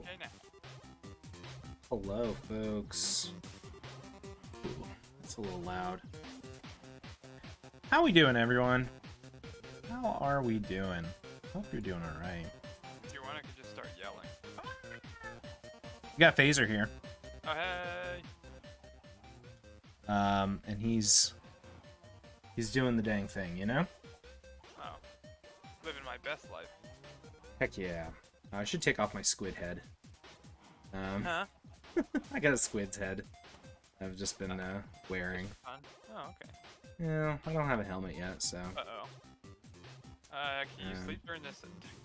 okay now. Hello, folks. Ooh, that's a little loud. How we doing, everyone? How are we doing? Hope you're doing all right. If you want, I could just start yelling. We got Phazor here. Oh, hey! And he's doing the dang thing, you know? Oh. Living my best life. Heck yeah. I should take off my squid head. Huh? I got a squid's head. I've just been wearing. Fun. Oh, okay. Yeah, I don't have a helmet yet, so. Uh-oh. Can you sleep during this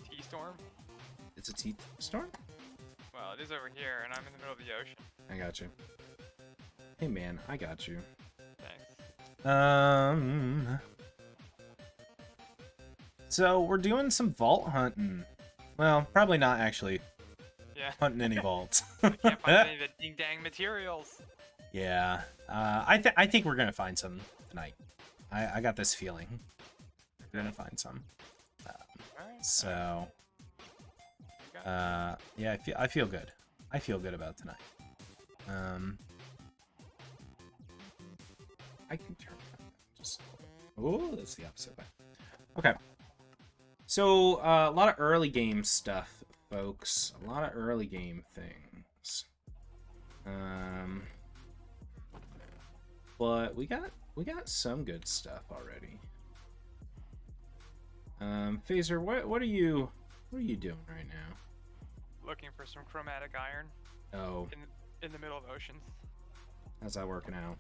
T-storm? It's a T-storm? Well, it is over here, and I'm in the middle of the ocean. I got you. Hey man, I got you. Thanks. So we're doing some vault hunting. Well, probably not actually Yeah. hunting any vaults. I can't find any of the ding-dang materials. Yeah. I think we're gonna find some tonight. I got this feeling. We're gonna find some. Alright. So. Yeah, I feel good. I feel good about tonight. I can turn that just. Oh, that's the opposite way. Okay. So a lot of early game stuff, folks. A lot of early game things. But we got some good stuff already. Phazor, what are you doing right now? Looking for some chromatic iron. Oh, In the middle of oceans. how's that working out?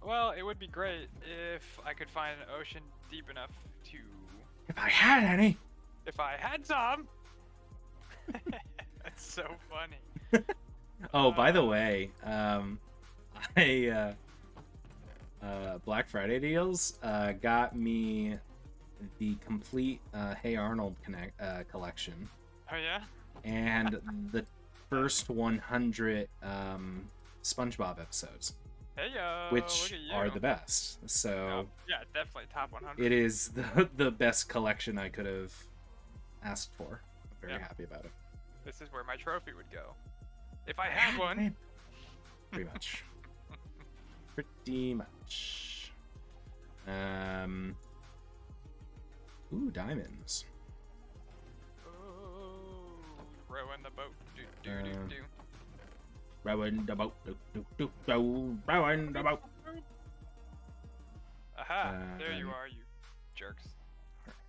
Well, it would be great if I could find an ocean deep enough to... If I had any. If I had some! That's so funny. Oh, by the way, Black Friday deals got me the complete Hey Arnold collection. Oh yeah? And the first 100 SpongeBob episodes. Hey yo! Which look at you. are the best. So Oh, yeah, definitely top 100. it is the best collection I could have asked for. I'm very happy about it. This is where my trophy would go. If I had one. Pretty much. Pretty much. Ooh, diamonds. Oh, rowing the boat. Do, do, do, do. Rowing the boat. Rowing the boat. Aha! There you are, you jerks.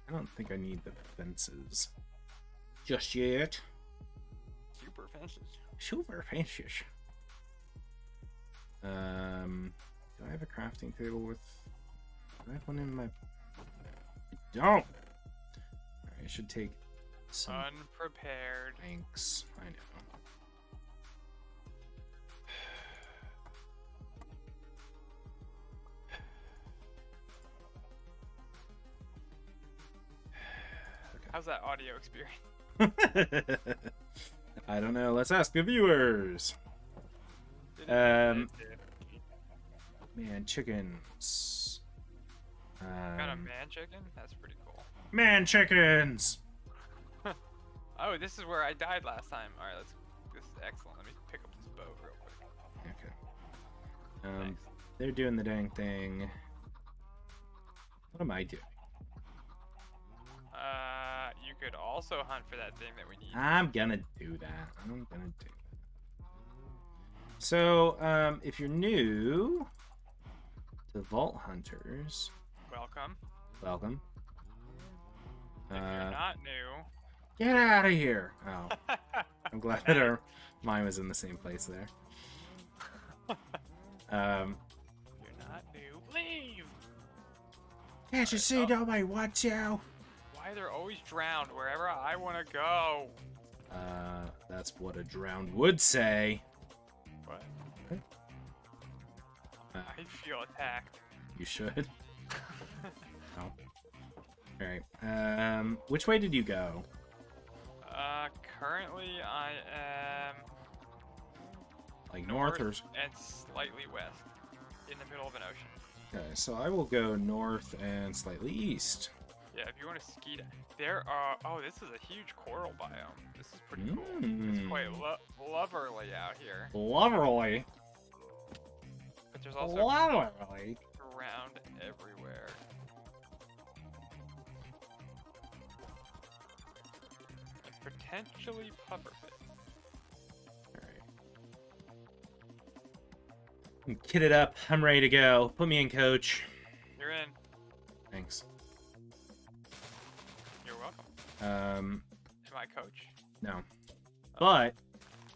I don't think I need the fences just yet. Super fences. Super fences. Do I have a crafting table with? Do I have one in my? I don't. Alright, I should take some. Unprepared. Thanks. I know. How's that audio experience? I don't know. Let's ask the viewers. Man, chickens. Got a man chicken? That's pretty cool. Man, chickens. Oh, this is where I died last time. All right, this is excellent. Let me pick up this boat real quick. Okay. Thanks. They're doing the dang thing. What am I doing? You could also hunt for that thing that we need. I'm gonna do that. I'm gonna do that. So, if you're new to Vault Hunters, Welcome. welcome. If you're not new, Get out of here! Oh, I'm glad that mine was in the same place there. you're not new. Leave. Can't you see nobody wants you? Why they're always drowned wherever I want to go? That's what a drowned would say. What? I feel attacked. You should. Oh. Alright. Which way did you go? Currently I am Like north or... and slightly west, in the middle of an ocean. Okay, so I will go north and slightly east. Yeah, if you want to ski, there are. Oh, this is a huge coral biome. This is pretty cool. It's quite loverly out here. Loverly. But there's also Loverly. ground everywhere. And potentially pufferfish. I'm kitted up. I'm ready to go. Put me in, coach. You're in. Thanks. You're welcome. Um, Am I coach? no. But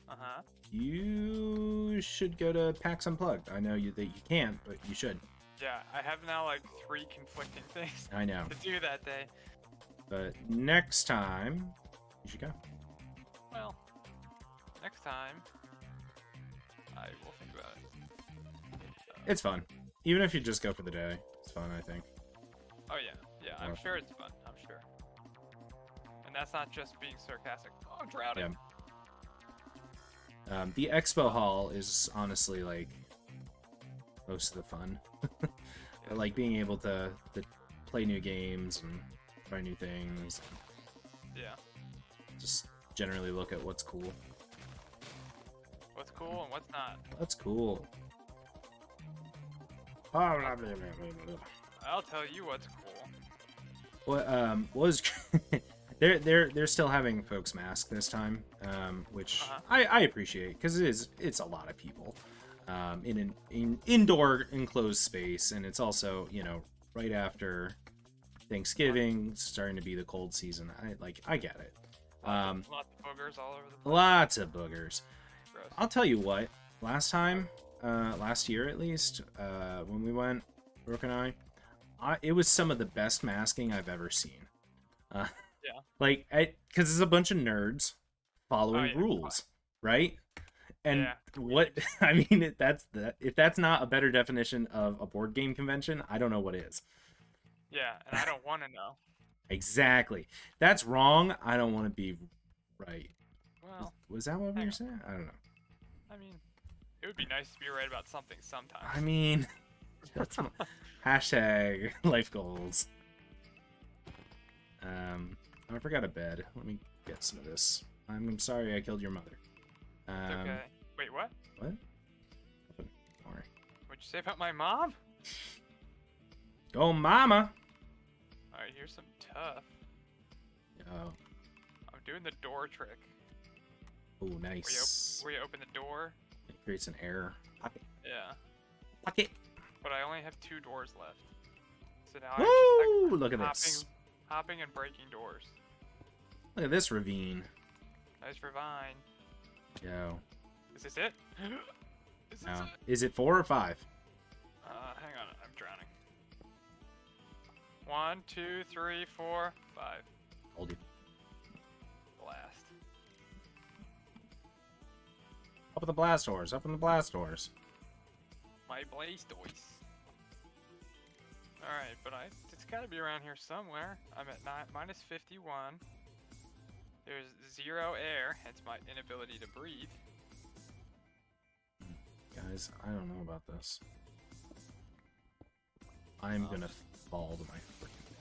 Uh-huh. you should go to PAX Unplugged. I know that you can't, but you should. Yeah, I have now like 3 conflicting things I know. to do that day. But next time, you should go. Well, next time, I will think about it. It's fun. Even if you just go for the day, it's fun, I think. Oh yeah, yeah, I'm sure it's fun. I'm sure. And that's not just being sarcastic. Oh, I'm drowning. Yeah. The expo hall is honestly like most of the fun. Like being able to play new games and try new things. Yeah. Just generally look at what's cool. What's cool and what's not. That's cool. I'll tell you what's cool. What was they're still having folks mask this time, which I appreciate because it's a lot of people in an indoor enclosed space, and it's also, you know, right after Thanksgiving, starting to be the cold season. I get it. Lots of boogers all over the place. Lots of boogers. Gross. I'll tell you what. Last time, last year at least, when we went, Brooke and I, it was some of the best masking I've ever seen. Yeah. Like, because it's a bunch of nerds following rules, right? And what I mean, if that's not a better definition of a board game convention, I don't know what is. Yeah, and I don't want to know. Exactly. That's wrong. I don't want to be right. Well, was that what we were saying? I don't know. I mean, it would be nice to be right about something sometimes. I mean, that's hashtag life goals. I forgot a bed. Let me get some of this. I'm sorry I killed your mother. Okay. Wait, what? What? Don't worry. What'd you say about my mom? Go, mama! Alright, here's some tough. Oh. I'm doing the door trick. Oh, nice. Where you open the door. It creates an error. Pocket. Yeah. Pocket. But I only have 2 doors left. So now Woo! I'm just like Look at this. hopping and breaking doors. Look at this ravine. Nice ravine. Yo. Is this it? Is this No. it? Is it 4 or 5? Hang on, I'm drowning. 1, 2, 3, 4, 5. Hold you. Blast. Up in the blast doors. Up in the blast doors. My blaze doors. Alright, but it's gotta be around here somewhere. I'm at minus 51. There's 0 air, hence my inability to breathe. Guys, I don't know about this. I'm gonna fall to my freaking...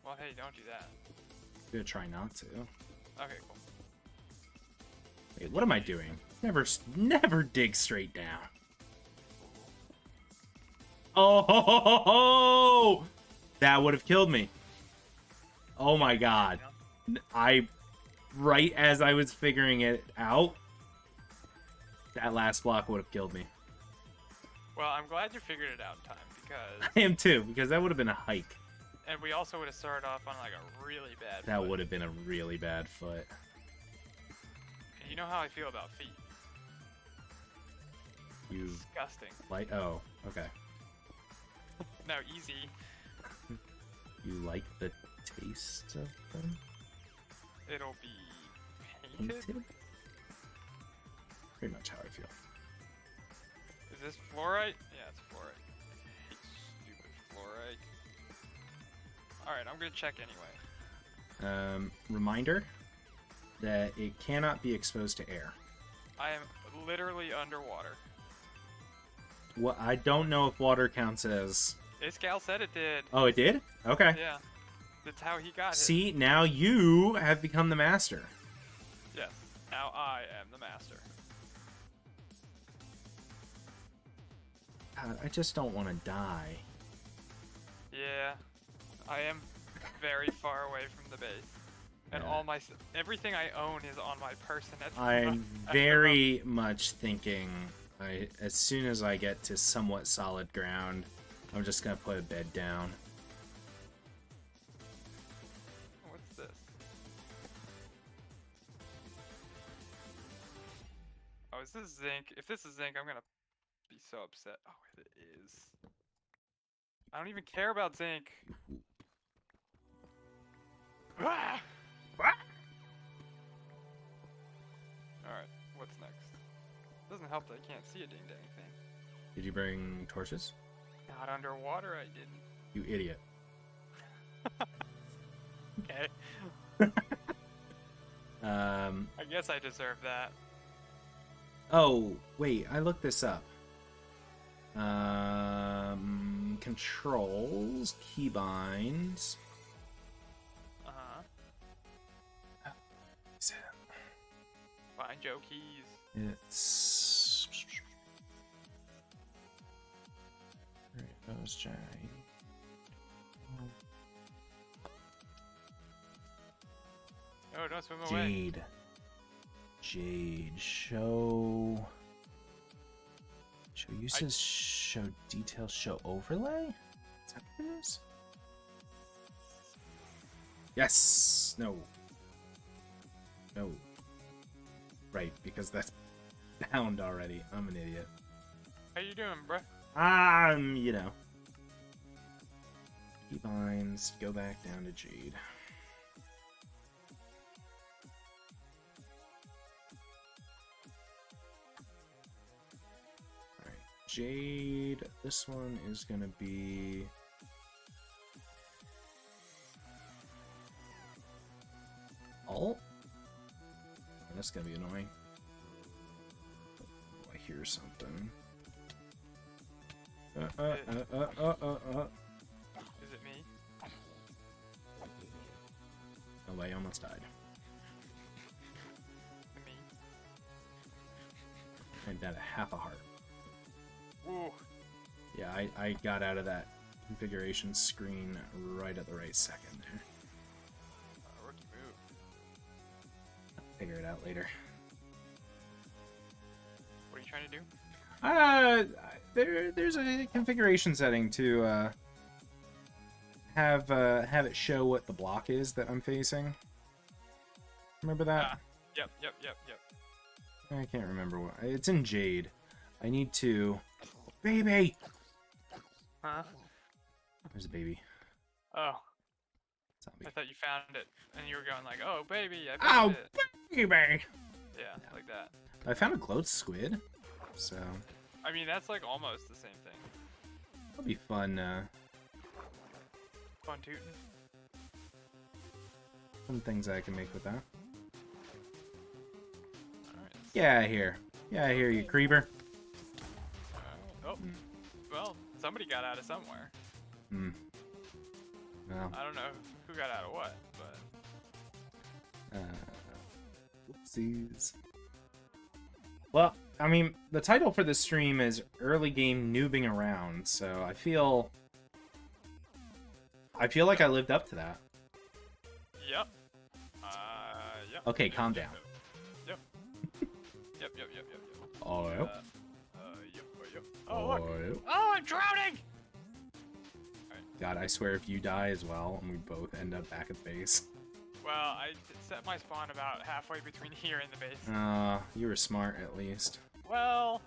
Well, hey, don't do that. I'm gonna try not to. Okay, cool. Wait, what am I doing? Never dig straight down. Oh, that would have killed me. Oh my god. Right as I was figuring it out, that last block would have killed me. Well, I'm glad you figured it out in time, because... I am too, because that would have been a hike. And we also would have started off on like a really bad That foot. would have been a really bad foot. And you know how I feel about feet. You... Disgusting. Like... Oh, okay. No, easy. You like the taste of them? It'll be painted? Pretty much how I feel. Is this fluorite? Yeah, it's fluorite. I hate stupid fluorite. Alright, I'm gonna check anyway. Reminder that it cannot be exposed to air. I am literally underwater. What? I don't know if water counts as... This gal said it did. Oh, it did? Okay. Yeah. That's how he got it. See, now you have become the master. Yes. Now I am the master. God, I just don't want to die. Yeah. I am very far away from the base. And Yeah. everything I own is on my person at the I'm very much thinking as soon as I get to somewhat solid ground, I'm just gonna put a bed down. What's this? Oh, is this zinc? If this is zinc, I'm gonna be so upset. Oh, it is. I don't even care about zinc. Ah! Alright, what's next? Doesn't help that I can't see a dang thing. Did you bring torches? Not underwater, I didn't. You idiot. Okay. I guess I deserve that. Oh, wait, I looked this up. Controls, keybinds. Uh-huh. Is Find Joe keys. It's those giant. Oh, don't swim away. Jade. Show uses. Show details. Show overlay. Is that what it is? Yes. No. No. Right, because that's bound already. I'm an idiot. How you doing, bruh? You know. Keybinds, go back down to Jade. Alright, Jade, this one is gonna be... Alt? That's gonna be annoying. Oh, I hear something. Is it me? Oh, I almost died. Me? I died a half a heart. Ooh. Yeah, I got out of that configuration screen right at the right second there. Rookie move. Figure it out later. What are you trying to do? There's a configuration setting to have it show what the block is that I'm facing. Remember that? Yep. I can't remember what. It's in Jade. I need to. Baby. Huh? There's a baby. Oh. Zombie. I thought you found it, and you were going like, "Oh, baby, I Oh, found it." baby. Yeah, like that. I found a gloat squid, so I mean, that's like almost the same thing. that'll be fun. Fun tootin'. Some things I can make with that. Alright. Yeah, I hear you, creeper. Oh. Well, somebody got out of somewhere. Hmm. Well, I don't know who got out of what, but... whoopsies. Well, I mean, the title for this stream is Early Game Noobing Around, so I feel like I lived up to that. Yep. Yep. Okay, calm down. Yep. Yep. Oh, Yep. Oh, look. Oh, I'm drowning! God, I swear if you die as well, and we both end up back at the base. Well, I set my spawn about halfway between here and the base. You were smart, at least. Well,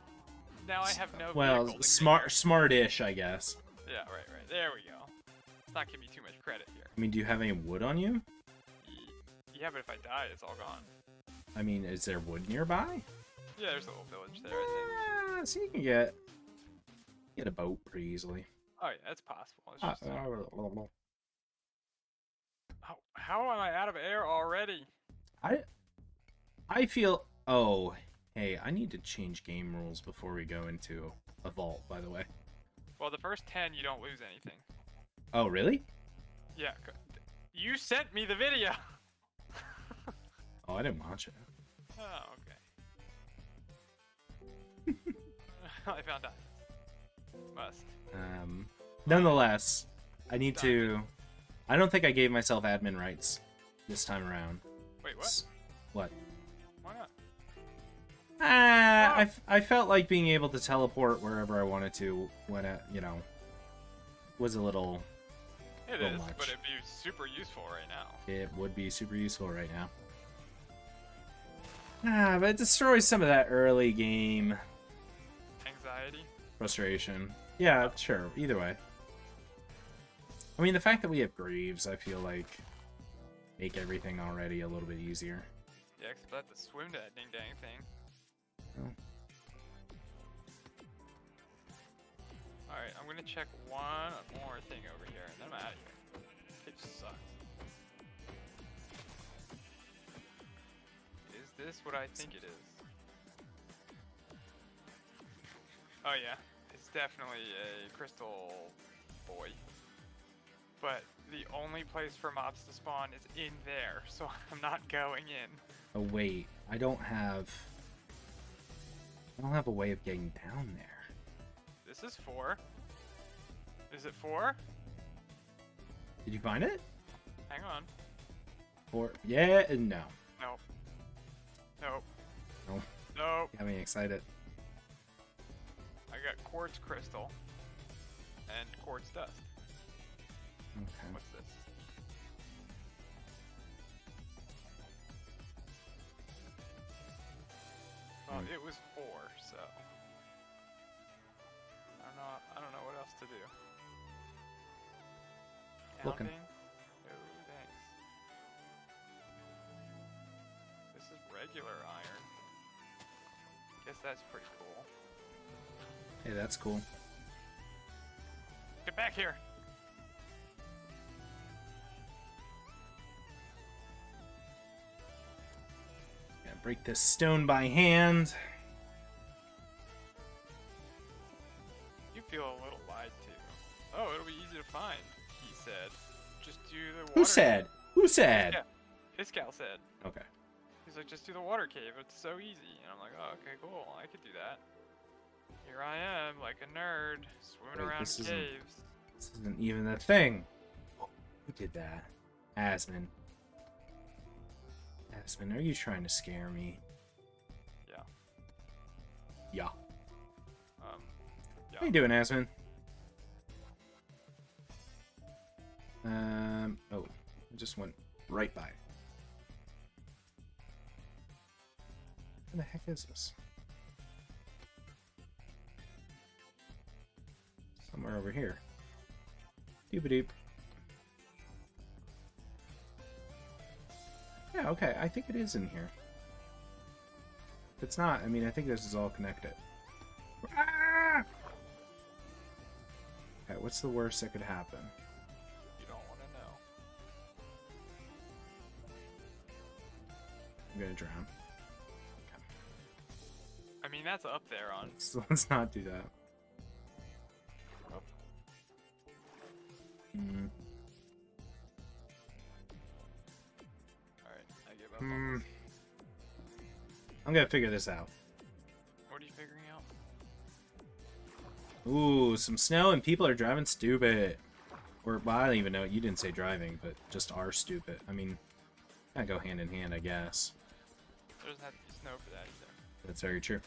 now I have no Well, vehicle to smart-ish, I guess. Yeah, right. There we go. Let's not give me too much credit here. I mean, do you have any wood on you? Yeah, but if I die, it's all gone. I mean, is there wood nearby? Yeah, there's a little village there, I think. So you can get a boat pretty easily. Oh, yeah, that's possible. It's just, how am I out of air already? I feel... Oh, hey, I need to change game rules before we go into a vault, by the way. Well, the first 10, you don't lose anything. Oh, really? Yeah, You sent me the video. Oh, I didn't watch it. Oh, okay. I found out. Must. Nonetheless, I need to... I don't think I gave myself admin rights this time around. Wait, what? What? Why not? I felt like being able to teleport wherever I wanted to when it, was a little... It is, but it'd be super useful right now. It would be super useful right now. But it destroys some of that early game... Anxiety? Frustration. Yeah, sure. Either way. I mean, the fact that we have Greaves, I feel like, make everything already a little bit easier. Yeah, except I have to swim to that ding-dang thing. Oh. Alright, I'm gonna check one more thing over here, and then I'm out of here. It sucks. Is this what I think it is? Oh yeah, it's definitely a crystal boy. But the only place for mobs to spawn is in there, so I'm not going in. Oh wait, I don't have a way of getting down there. This is 4. Is it 4? Did you find it? Hang on. 4? Yeah, and no. Nope. Nope. Nope. Nope. Got me excited. I got quartz crystal and quartz dust. Okay. What's this? Well, it was 4, so I don't know what else to do. Looking. Counting? Oh, thanks. This is regular iron. Guess that's pretty cool. Hey, that's cool. Get back here! Gotta break this stone by hand. You feel a little lied to. Oh, it'll be easy to find, he said. Just do the water. Who said? Who said? Yeah, Fiscal said. Okay. He's like, just do the water cave. It's so easy. And I'm like, oh, okay, cool. I could do that. Here I am, like a nerd, swimming around in caves. This isn't even a thing. Who did that? Asmin. Asmin, are you trying to scare me? Yeah. Yeah. Yeah. How you doing, Asmin? Oh, I just went right by. What the heck is this? Somewhere over here. Doop-a-doop. Yeah, okay, I think it is in here. If it's not, I mean, I think this is all connected. Ah! Okay, what's the worst that could happen? You don't want to know. I'm gonna drown. I mean, that's up there on. Let's not do that. Oh. Alright, I give up on this. I'm gonna figure this out. What are you figuring out? Ooh, some snow and people are driving stupid. Or, well, I don't even know. You didn't say driving, but just are stupid. I mean, kind of go hand in hand, I guess. There doesn't have to be snow for that either. That's very true.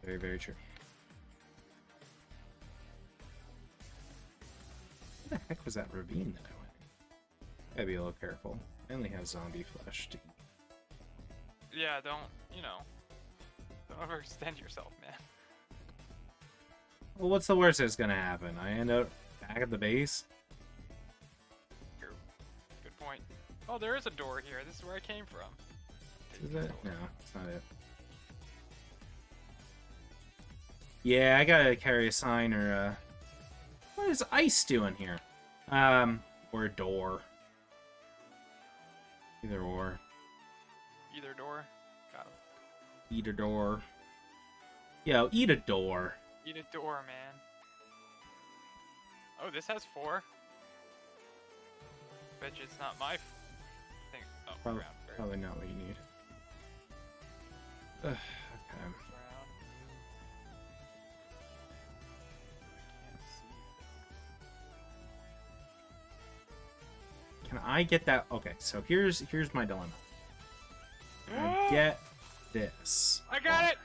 Very, very true. Where the heck was that ravine that I went? Gotta be a little careful. I only have zombie flesh to eat. Yeah, don't overextend yourself, man. Well, what's the worst that's gonna happen? I end up back at the base? Good point. Oh, there is a door here. This is where I came from. Is it? No, it's not it. Yeah, I gotta carry a sign or what is ice doing here? Or a door. Either or. Either door. Got it. Eat a door. Yo, eat a door. Eat a door, man. Oh, this has 4. Bet you it's not my thing. Oh, Probably, ground. probably not what you need. Okay. Ground. Can't see. Can I get that? Okay, so here's my dilemma. I get this. I got it!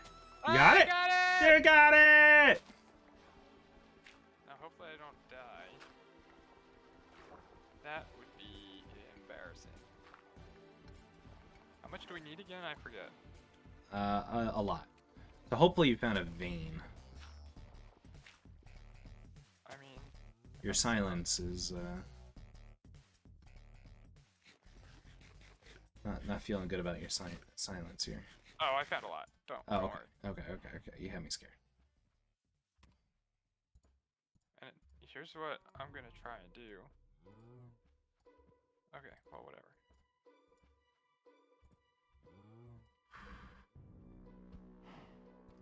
You got it? Got it! You got it! Now, hopefully I don't die. That would be embarrassing. How much do we need again? I forget. A lot. So hopefully you found a vein. I mean... Your silence is, not feeling good about your silence here. Oh, I found a lot. Don't Oh, worry. okay. You had me scared. And here's what I'm gonna try and do. Okay, well, whatever.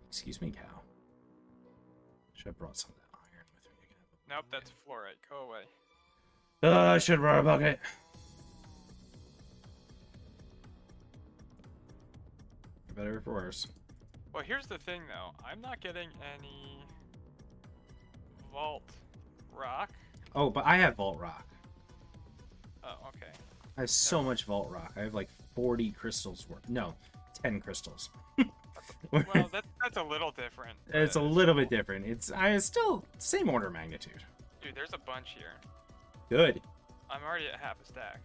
Excuse me, cow. Should have brought some of that iron with me again. Nope, that's fluorite. Go away. I should have brought a bucket. For better or for worse. Well, here's the thing, though. I'm not getting any vault rock. Oh, but I have vault rock. Oh, okay. I have so much vault rock. I have like 40 crystals worth. No, 10 crystals. Well, that's a little different. It's a little bit different. It's still same order of magnitude. Dude, there's a bunch here. Good. I'm already at half a stack.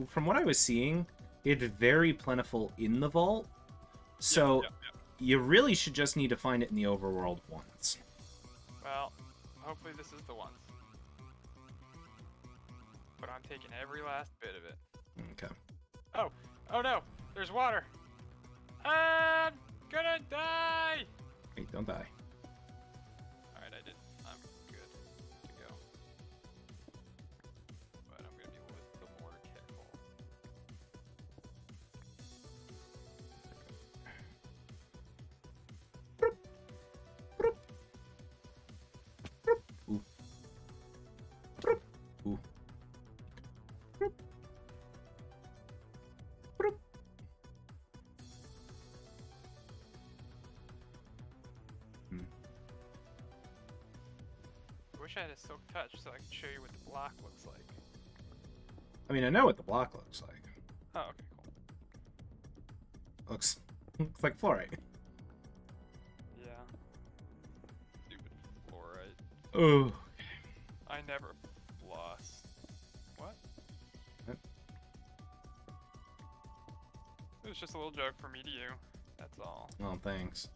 From what I was seeing, it's very plentiful in the vault. So Yep. you really should just need to find it in the overworld once. Well, hopefully this is the one. But I'm taking every last bit of it. Okay. Oh no! There's water! I'm gonna die! Wait, don't die. Alright, I did. I'm good to go. But I'm gonna be a little more careful. Ooh. Ooh. I wish I had a silk touch so I could show you what the block looks like. I mean, I know what the block looks like. Oh, okay, cool. Looks like fluorite. Yeah. Stupid fluorite. Oh. I never floss. What? What? It was just a little joke from me to you. That's all. Oh, thanks.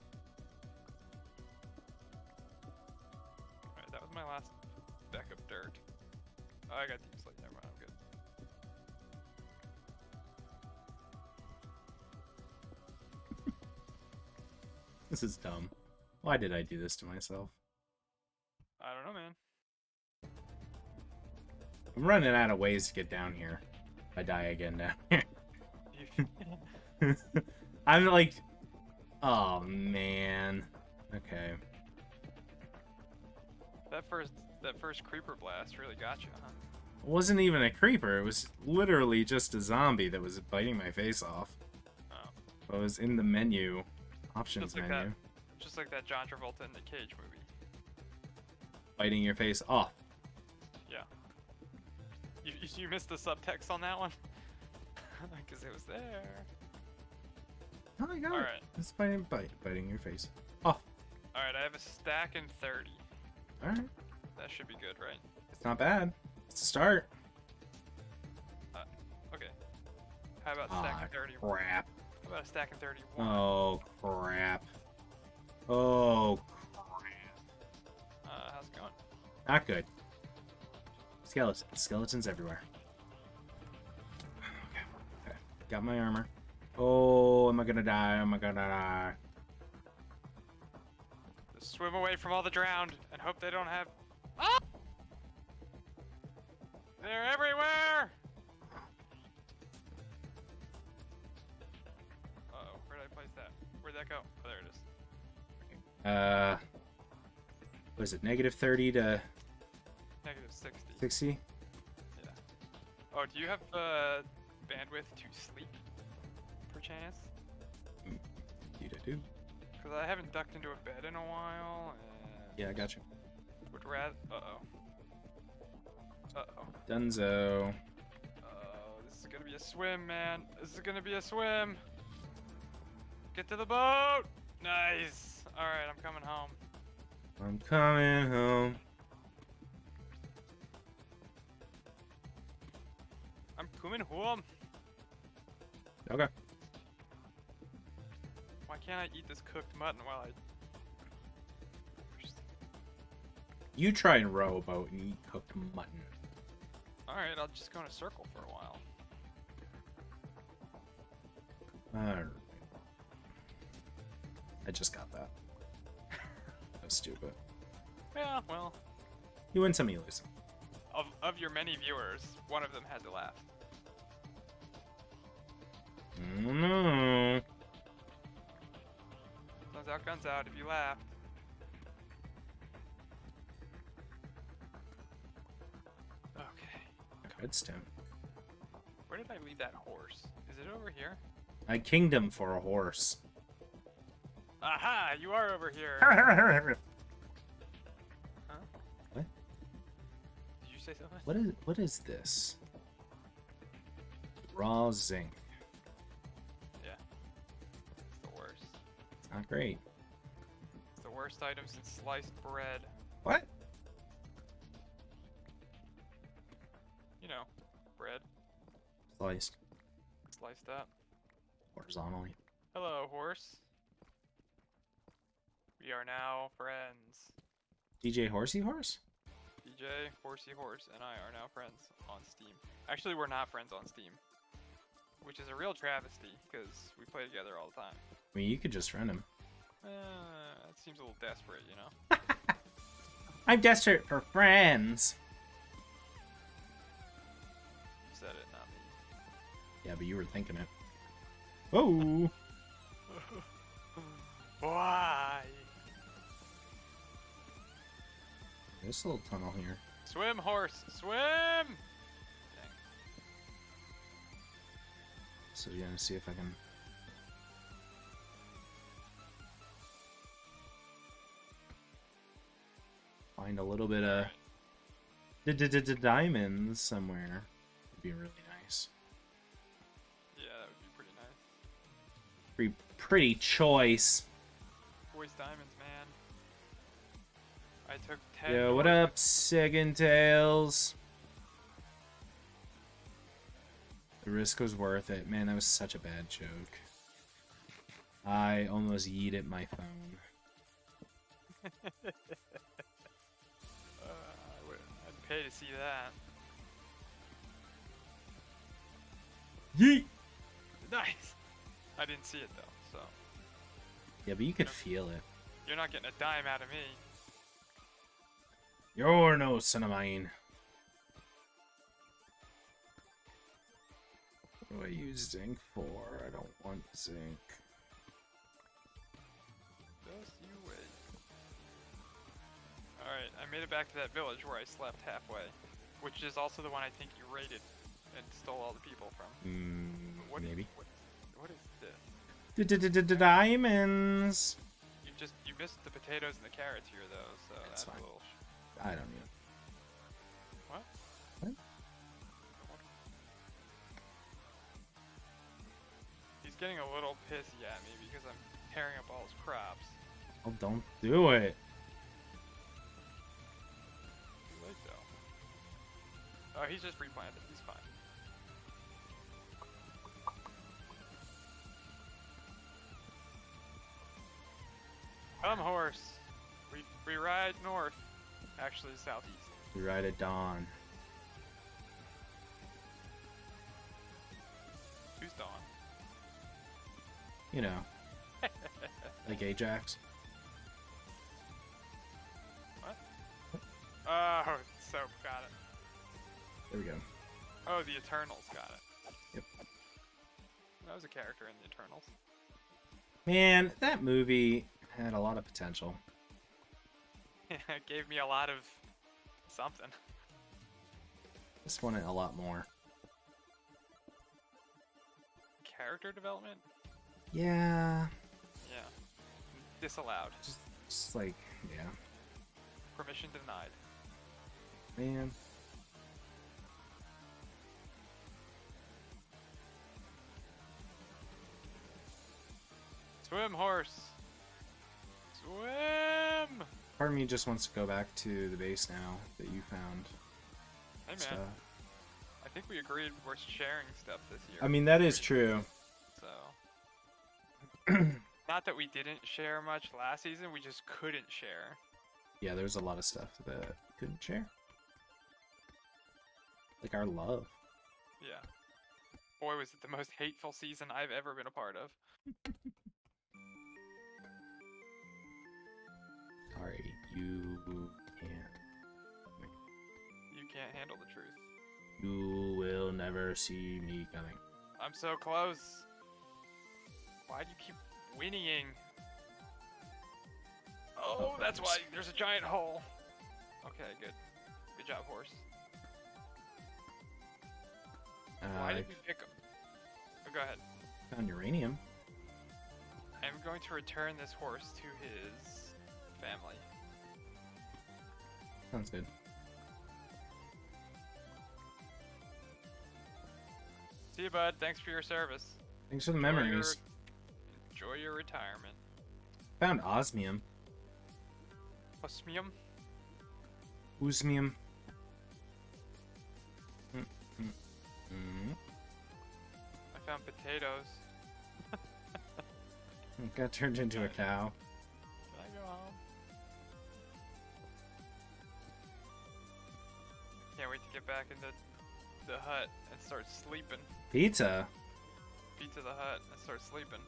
Alright, that was my last speck of dirt. Oh, I got deep slate. Never mind, I'm good. This is dumb. Why did I do this to myself? I don't know, man. I'm running out of ways to get down here. I die again down here. I'm like... Oh, man. Okay. That first creeper blast really got you, huh? It wasn't even a creeper. It was literally just a zombie that was biting my face off. Oh. I was in the menu. Options Just like menu. that. Just like that John Travolta in the Cage movie. Biting your face off. Yeah. You missed the subtext on that one? Because it was there. Oh my god. Alright. It's biting your face off. Alright, I have a stack and 30. Alright. That should be good, right? It's not bad. It's a start. Okay. How about stack and 30? Crap. How about a stack and 31? Oh, crap. Oh, crap. How's it going? Not good. Skeletons everywhere. Okay. Got my armor. Oh, am I gonna die? Am I gonna die? Just swim away from all the drowned and hope they don't have... Ah! They're everywhere! Uh-oh, where did I place that? Where'd that go? Oh, there it is. What is it? -30 to Negative 60. 60? Yeah. Oh, do you have bandwidth to sleep, perchance? You do. Because I haven't ducked into a bed in a while. And Yeah, I got you. would rather. Dunzo. Oh, this is gonna be a swim, man. This is gonna be a swim. Get to the boat. Nice. All right, I'm coming home. I'm coming home. I'm coming home. Okay. Why can't I eat this cooked mutton while I? You try and row a boat and eat cooked mutton. All right, I'll just go in a circle for a while. Alright. I just got that. That was stupid. Yeah, well. You win some, you lose some. Of your many viewers, one of them had to laugh. No. Guns out, guns out. If you laughed. Okay. Redstone. Where did I leave that horse? Is it over here? I kinged him for a horse. Aha! You are over here. Huh? What? Did you say something? What is this? Raw zinc. Yeah. It's the worst. It's not great. It's the worst item since sliced bread. What? You know, bread. Sliced Sliced up. horizontally. Hello, horse. We are now friends. DJ Horsey Horse? DJ, Horsey Horse, and I are now friends on Steam. Actually, we're not friends on Steam. Which is a real travesty, because we play together all the time. I mean, you could just friend him. That seems a little desperate, you know? I'm desperate for friends. You said it, not me. Yeah, but you were thinking it. Whoa! Why? There's a little tunnel here. Swim, horse! Swim! Dang. So you're gonna see if I can... find a little bit of... diamonds somewhere. Would be really nice. Yeah, that would be pretty nice. Pretty choice. Boys diamonds, man. I took 10. Yo, what up, Second Tails? The risk was worth it. Man, that was such a bad joke. I almost yeeted my phone. I'd pay to see that. Yeet! Nice! I didn't see it though, so. Yeah, but you could feel it. You're not getting a dime out of me. You're no son of mine. What do I use zinc for? I don't want zinc. Just you wait. Alright, I made it back to that village where I slept halfway. Which is also the one I think you raided and stole all the people from. Maybe. What is this? Diamonds! You missed the potatoes and the carrots here though, so that's fine. a little... I don't need it. What? What? He's getting a little pissy at me because I'm tearing up all his crops. Oh, don't do it. Too late though. Oh, he's just replanted. He's fine. Come, horse. We ride north. Actually, southeast. We ride at dawn. Who's Dawn? You know. Like Ajax. What? Oh, so got it. There we go. Oh, the Eternals got it. Yep. That was a character in the Eternals. Man, that movie had a lot of potential. It gave me a lot of something. Just wanted a lot more. character development? Yeah. Yeah. Disallowed. Just like, yeah. Permission denied. Man. Swim, horse! Swim! Part of me just wants to go back to the base now that you found. Hey, man. Stuff. I think we agreed we're sharing stuff this year. I mean, that is true. So. Not that we didn't share much last season, we just couldn't share. Yeah, there's a lot of stuff that we couldn't share. Like our love. Yeah. Boy, was it the most hateful season I've ever been a part of. Sorry, you can't. You can't handle the truth. You will never see me coming. I'm so close. Why do you keep whinnying? Oh, that's why there's a giant hole. Okay, good. Good job, horse. Why did we pick up? Oh, go ahead. Found uranium. I'm going to return this horse to his family. Sounds good. See you, bud. Thanks for your service. Thanks for the memories. Enjoy your retirement. Found osmium. Osmium? Osmium. I found potatoes. Got turned into a cow. Can I go home? Can't wait to get back into the hut and start sleeping. Pizza. Pizza the Hut and start sleeping.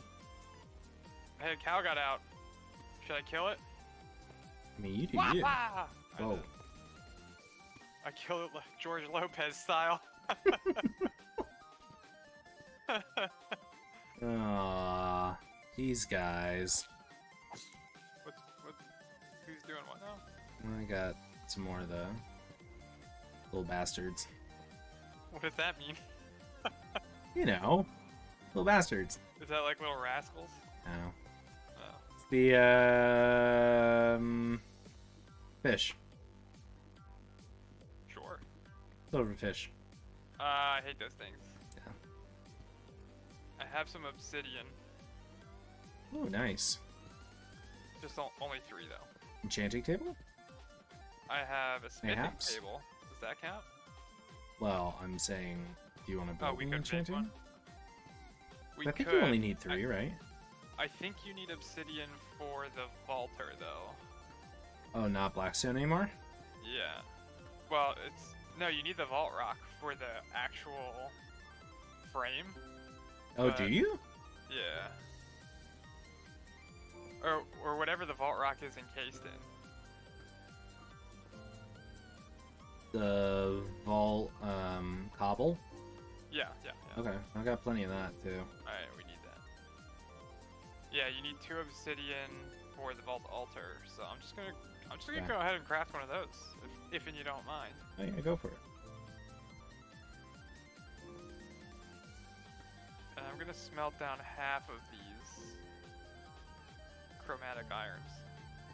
Hey, a cow got out. Should I kill it? I mean, you do Wah, you. wah! Oh. I killed it like George Lopez style. Aww, these guys. Who's doing what now? I got some more of the little bastards. What does that mean? You know, little bastards. Is that like little rascals? No. Oh. It's the fish. Sure. Silverfish. I hate those things. Yeah. I have some obsidian. Oh, nice. Just only 3 though. Enchanting table? I have a smithing Mayhaps? table. Does that count? Well, I'm saying, do you want to build we an could make enchanting? one. We I think could. you only need 3, right? I think you need obsidian for the vaulter though. Oh, not Blackstone anymore? Yeah. Well, no, you need the vault rock for the actual frame. Oh, do you? Yeah. Or whatever the vault rock is encased in. The vault, cobble? Yeah. Okay, I got plenty of that, too. Alright, we need that. Yeah, you need 2 obsidian for the vault altar, so I'm just gonna go ahead and craft one of those, if and you don't mind. Oh yeah, go for it. And I'm gonna smelt down half of these chromatic irons.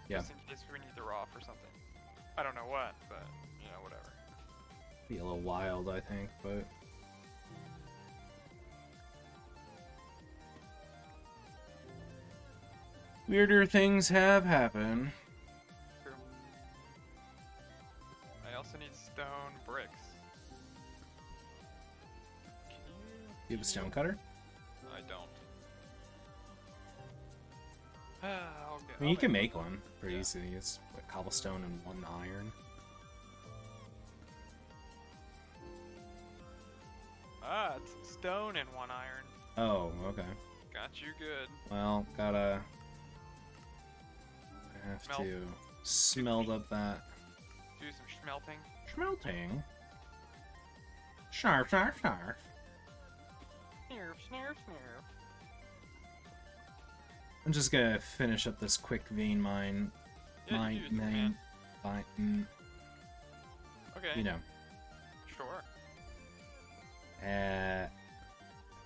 Yeah. Just in case we need the raw for something. I don't know what, but you know, whatever. Be a little wild, I think, but weirder things have happened. True. I also need stone bricks. You have a stone cutter? I don't. I mean, you can make one pretty easily. It's like cobblestone and 1 iron. It's stone and 1 iron. Oh, okay. Got you good. Well, gotta have Smelt. to smelt up that Do some smelting. smelting. Sharp. Snarf, snarf, snarf. I'm just gonna finish up this quick vein mine. Yeah, you do it, man. You know. Sure.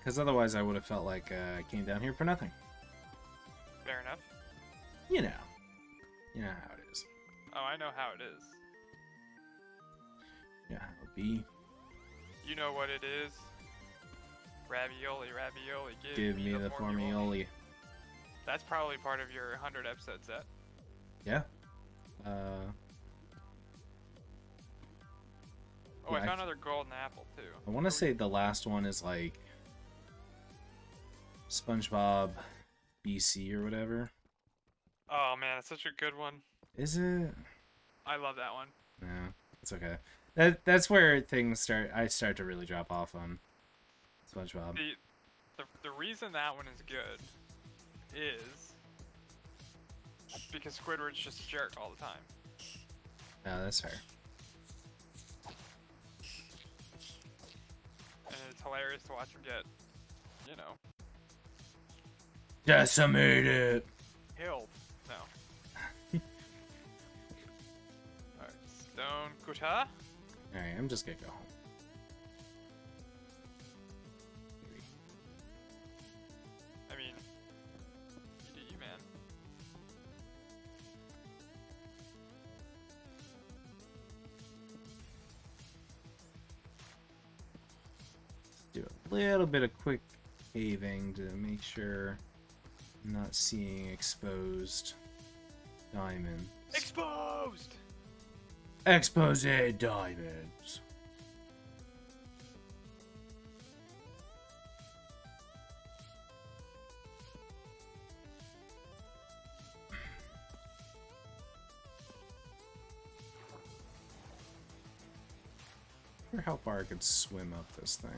Because otherwise I would have felt like I came down here for nothing. Fair enough. You know. You know how it is. Oh, I know how it is. Yeah, it'll be. You know what it is. Ravioli, ravioli, Give me the formioli. That's probably part of your 100 episode set. Yeah. Oh, I found another golden apple too. I want to say the last one is like SpongeBob BC or whatever. Oh man, it's such a good one. Is it? I love that one. No, it's okay. That's where things start. I start to really drop off on SpongeBob. The reason that one is good is because Squidward's just a jerk all the time. No, that's fair. And it's hilarious to watch him get, you know, decimated. killed. No. Alright, Stone Kuta. Alright, I'm just gonna go home. I mean, you do you, man. Do a little bit of quick caving to make sure I'm not seeing exposed diamonds. Exposed! Expose diamonds. I wonder how far I could swim up this thing.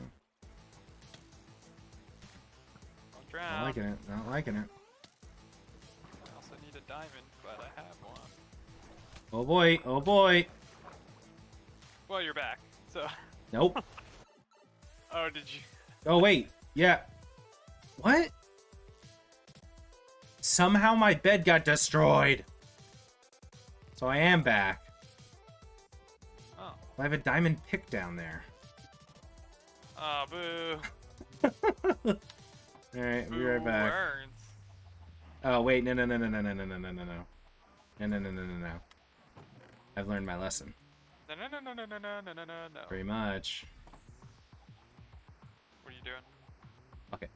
Don't drown. Not liking it. Not liking it. I also need a diamond, but I have one. Oh boy. Oh boy. Well, you're back, so. Nope. Oh, did you? Oh wait. Yeah. What? Somehow my bed got destroyed. So I am back. Oh. I have a diamond pick down there. Oh, boo. Alright, Boo be right back. Burns. Oh wait, no. No. I've learned my lesson. No. Pretty much. What are you doing? Okay.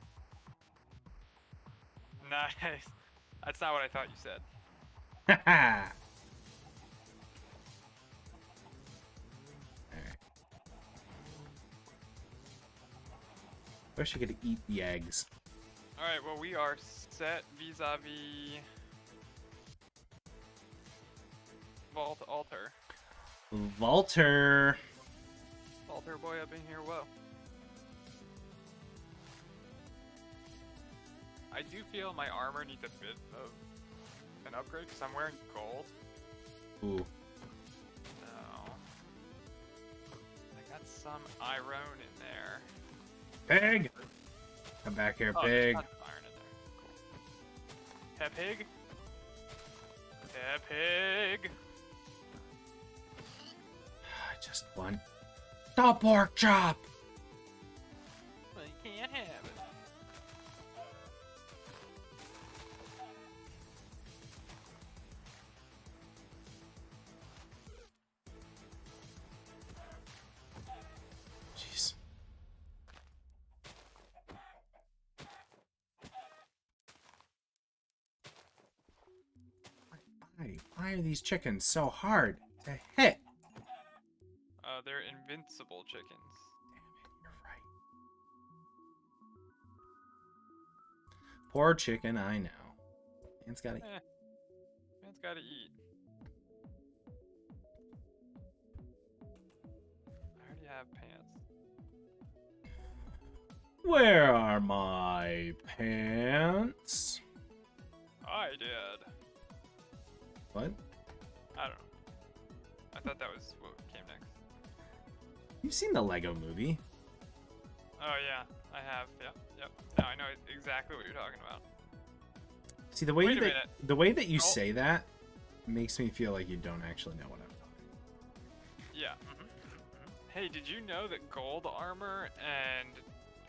Nice. That's not what I thought you said. Haha. Alright. Wish I could eat the eggs. Alright, well, we are set vis-a-vis Vault Altar. Walter. Altar boy up in here, whoa. I do feel my armor needs a bit of an upgrade because I'm wearing gold. Ooh. No. I got some iron in there. Pig! Come back here, Oh, pig. there's tons of iron in there. Cool. Pig? Pig? I just want the pork chop! Well, you can't have it. Jeez. Why are these chickens so hard to hit? They're invincible chickens. Damn it, you're right. Poor chicken, I know. Man's gotta eat. Man's gotta eat. I already have pants. Where are my pants? I did. What? I don't know. I thought that was what came next. You've seen the Lego movie. Oh yeah, I have. Yep. Now I know exactly what you're talking about. See, the way Wait a that minute. the way that you Oh. say that makes me feel like you don't actually know what I'm talking. Yeah. Hey, did you know that gold armor and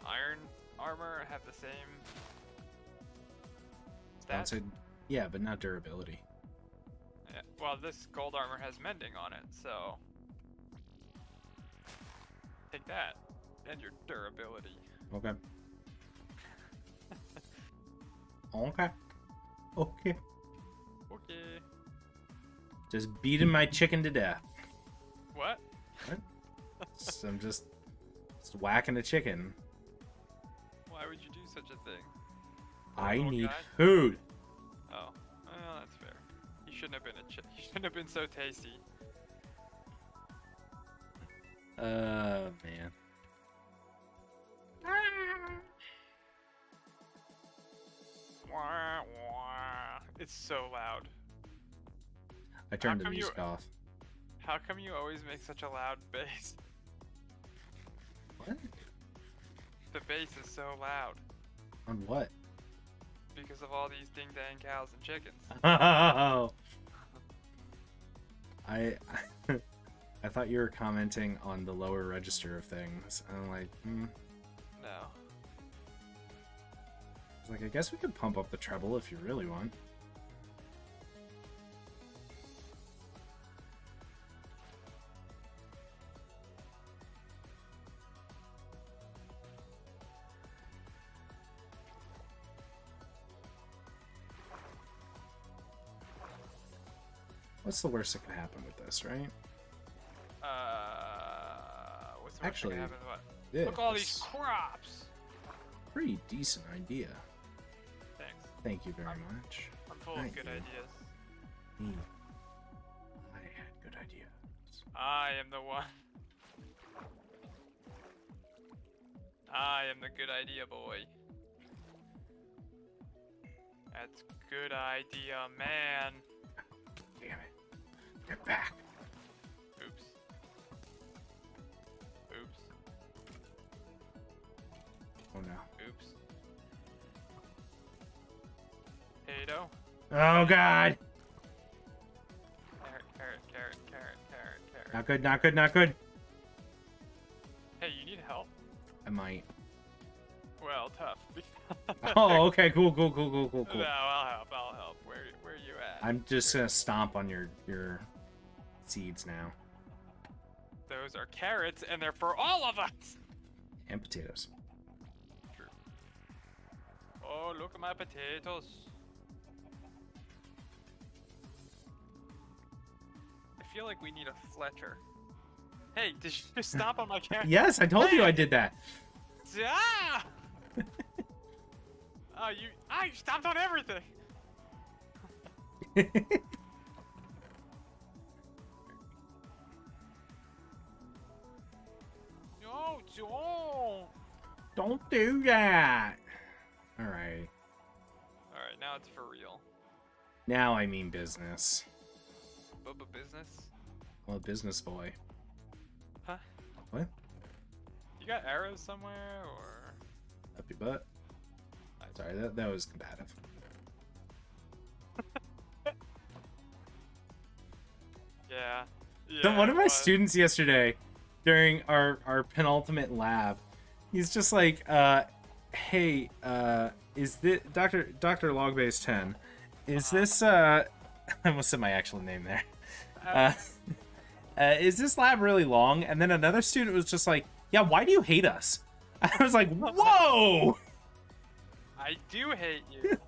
iron armor have the same I would stats? say, yeah, but not durability. Yeah. Well, this gold armor has mending on it, so take that and your durability. Okay. Okay. Okay. Okay. Just beating my chicken to death. What? What? So I'm just whacking a chicken. Why would you do such a thing? I Little need guy? food. Oh, well, that's fair. He shouldn't have been he shouldn't have been so tasty. Man. Wah, wah. It's so loud. I turned the come you- music off. How come you always make such a loud bass? What? The bass is so loud On what? because of all these ding dang cows and chickens. Oh. I thought you were commenting on the lower register of things. I'm like, No. I was like, I guess we could pump up the treble if you really want. What's the worst that could happen with this, right? What's the Actually, worst that can happen? What? this Look at all these crops. pretty decent idea. Thanks. Thank you very much. I'm full Thank of good you. ideas. Me. I had good ideas. I am the one. I am the good idea boy. That's good idea, man. Damn it. Get back. Oops. Oops. Oh no. Oops. Hey-do. Oh god. Carrot, carrot, carrot, carrot, carrot, carrot. Not good, not good, not good. Hey, you need help? I might. Well, tough. Oh, okay, cool, cool, cool, cool, cool, cool. No, I'll help, I'll help. Where are you at? I'm just gonna stomp on your seeds now. Those are carrots, and they're for all of us! And potatoes. True. Oh, look at my potatoes. I feel like we need a Fletcher. Hey, did you just stomp on my carrot? Yes, I told you I did that. Ah! Oh, you stomped on everything! No, don't! Don't do that. Alright. Alright, now it's for real. Now I mean business. Bubba business? Well, business boy. Huh? What? You got arrows somewhere, or...? Up your butt. Sorry, that was combative. Yeah. So Yeah, one of it my was. students yesterday, during our penultimate lab, he's just like, hey, is this Dr. Logbase 10? Is this I almost said my actual name there. Is this lab really long? And then another student was just like, yeah, why do you hate us? I was like, whoa! I do hate you.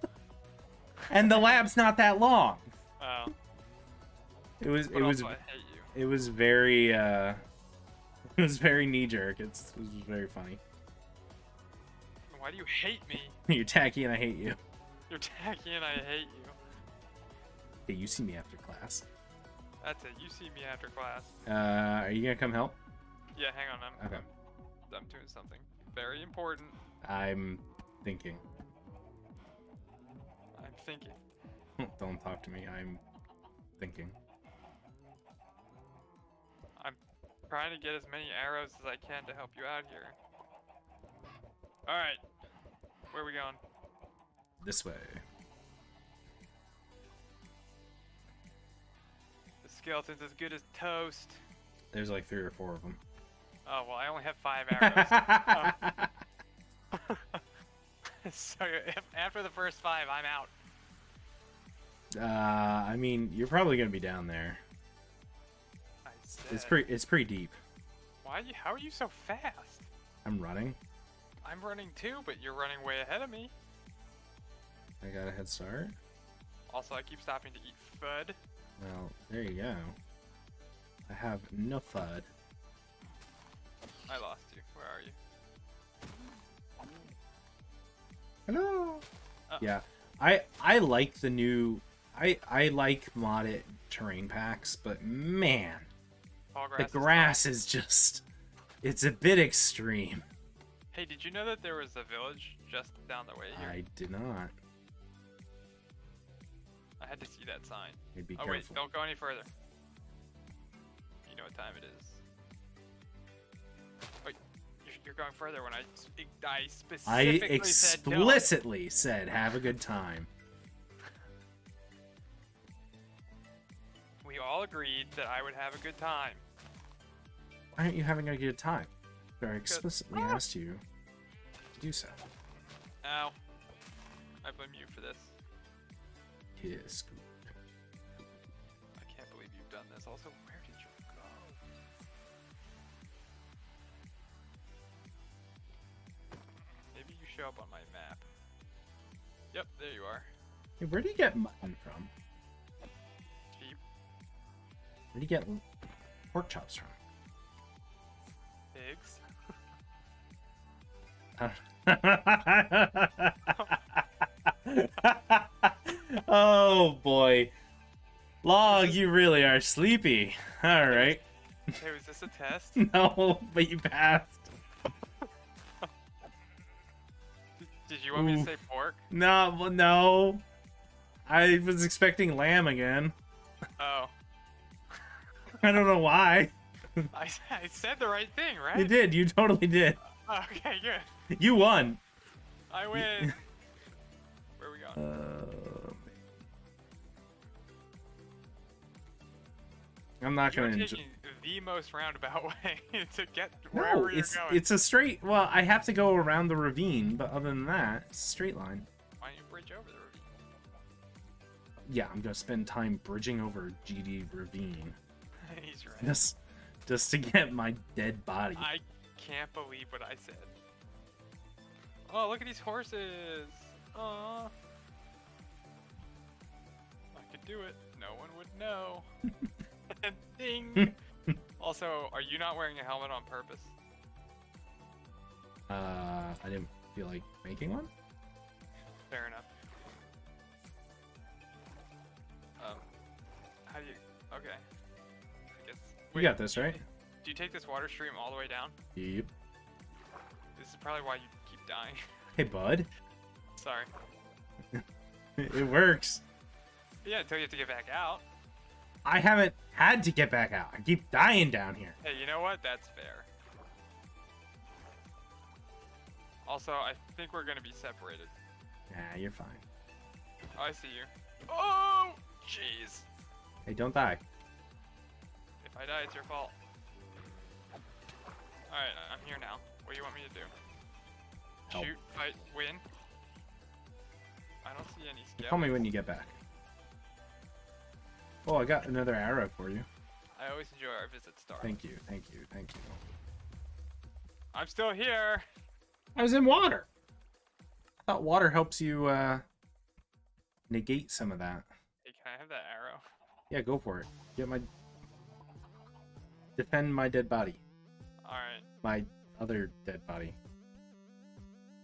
And the lab's not that long. Oh. It was But also I hate you. it was very it was very knee jerk. It was very funny. Why do you hate me? You're tacky and I hate you. You're tacky and I hate you. Hey, you see me after class. That's it. You see me after class. Are you gonna come help? Yeah, hang on. Okay. I'm doing something very important. I'm thinking. I'm thinking. Don't talk to me. I'm thinking. I'm trying to get as many arrows as I can to help you out here. Alright. Where are we going? This way. The skeleton's as good as toast. There's like 3 or 4 of them. Oh, well, I only have 5 arrows. So if after the first 5, I'm out. I mean, you're probably gonna be down there. I said. It's pretty deep. Why? How are you so fast? I'm running. I'm running too, but you're running way ahead of me. I got a head start. Also, I keep stopping to eat FUD. Well, there you go. I have no FUD. I lost you. Where are you? Hello. Oh. Yeah, I like the new. I like modded terrain packs, but man, the grass is just. It's a bit extreme. Hey, did you know that there was a village just down the way here? I did not. I had to see that sign. Hey, be oh careful. wait, don't go any further. You know what time it is. Wait, you're going further when I explicitly said have a good time. We all agreed that I would have a good time. Why aren't you having a good time? I explicitly asked you to do so. Ow. I blame you for this. Yes. I can't believe you've done this. Also, where did you go? Maybe you show up on my map. Yep, there you are. Hey, where do you get mutton from? Sheep. Where do you get pork chops from? Pigs. Oh boy. Log, you really are sleepy. Alright. Hey, was this a test? No, but you passed. Did you want me to say pork? No, well, no. I was expecting lamb again. Oh. I don't know why. I said the right thing, right? You did. You totally did. Okay, good. You won. I win. Where are we going? I'm not You're going to enjoy. taking the most roundabout way to get wherever you're going. It's a straight. Well, I have to go around the ravine, but other than that, it's a straight line. Why don't you bridge over the ravine? Yeah, I'm gonna spend time bridging over GD ravine. He's right. Just to get my dead body. I can't believe what I said. Oh, look at these horses. Aww. I could do it. No one would know. Ding. Also, are you not wearing a helmet on purpose? I didn't feel like making one. Fair enough. How do you... Okay. I guess... You got this, right? Do you take this water stream all the way down? Yep. This is probably why you keep dying. Hey, bud. Sorry. It works. Yeah, until you have to get back out. I haven't had to get back out. I keep dying down here. Hey, you know what? That's fair. Also, I think we're gonna be separated. Nah, you're fine. Oh, I see you. Oh, jeez. Hey, don't die. If I die, it's your fault. Alright, I'm here now. What do you want me to do? Help. Shoot, fight, win? I don't see any scale. Call me when you get back. Oh, I got another arrow for you. I always enjoy our visit, Star. Thank you, thank you, thank you. I'm still here. I was in water. I thought water helps you negate some of that. Hey, can I have that arrow? Yeah, go for it. Get my... Defend my dead body. Alright. My other dead body.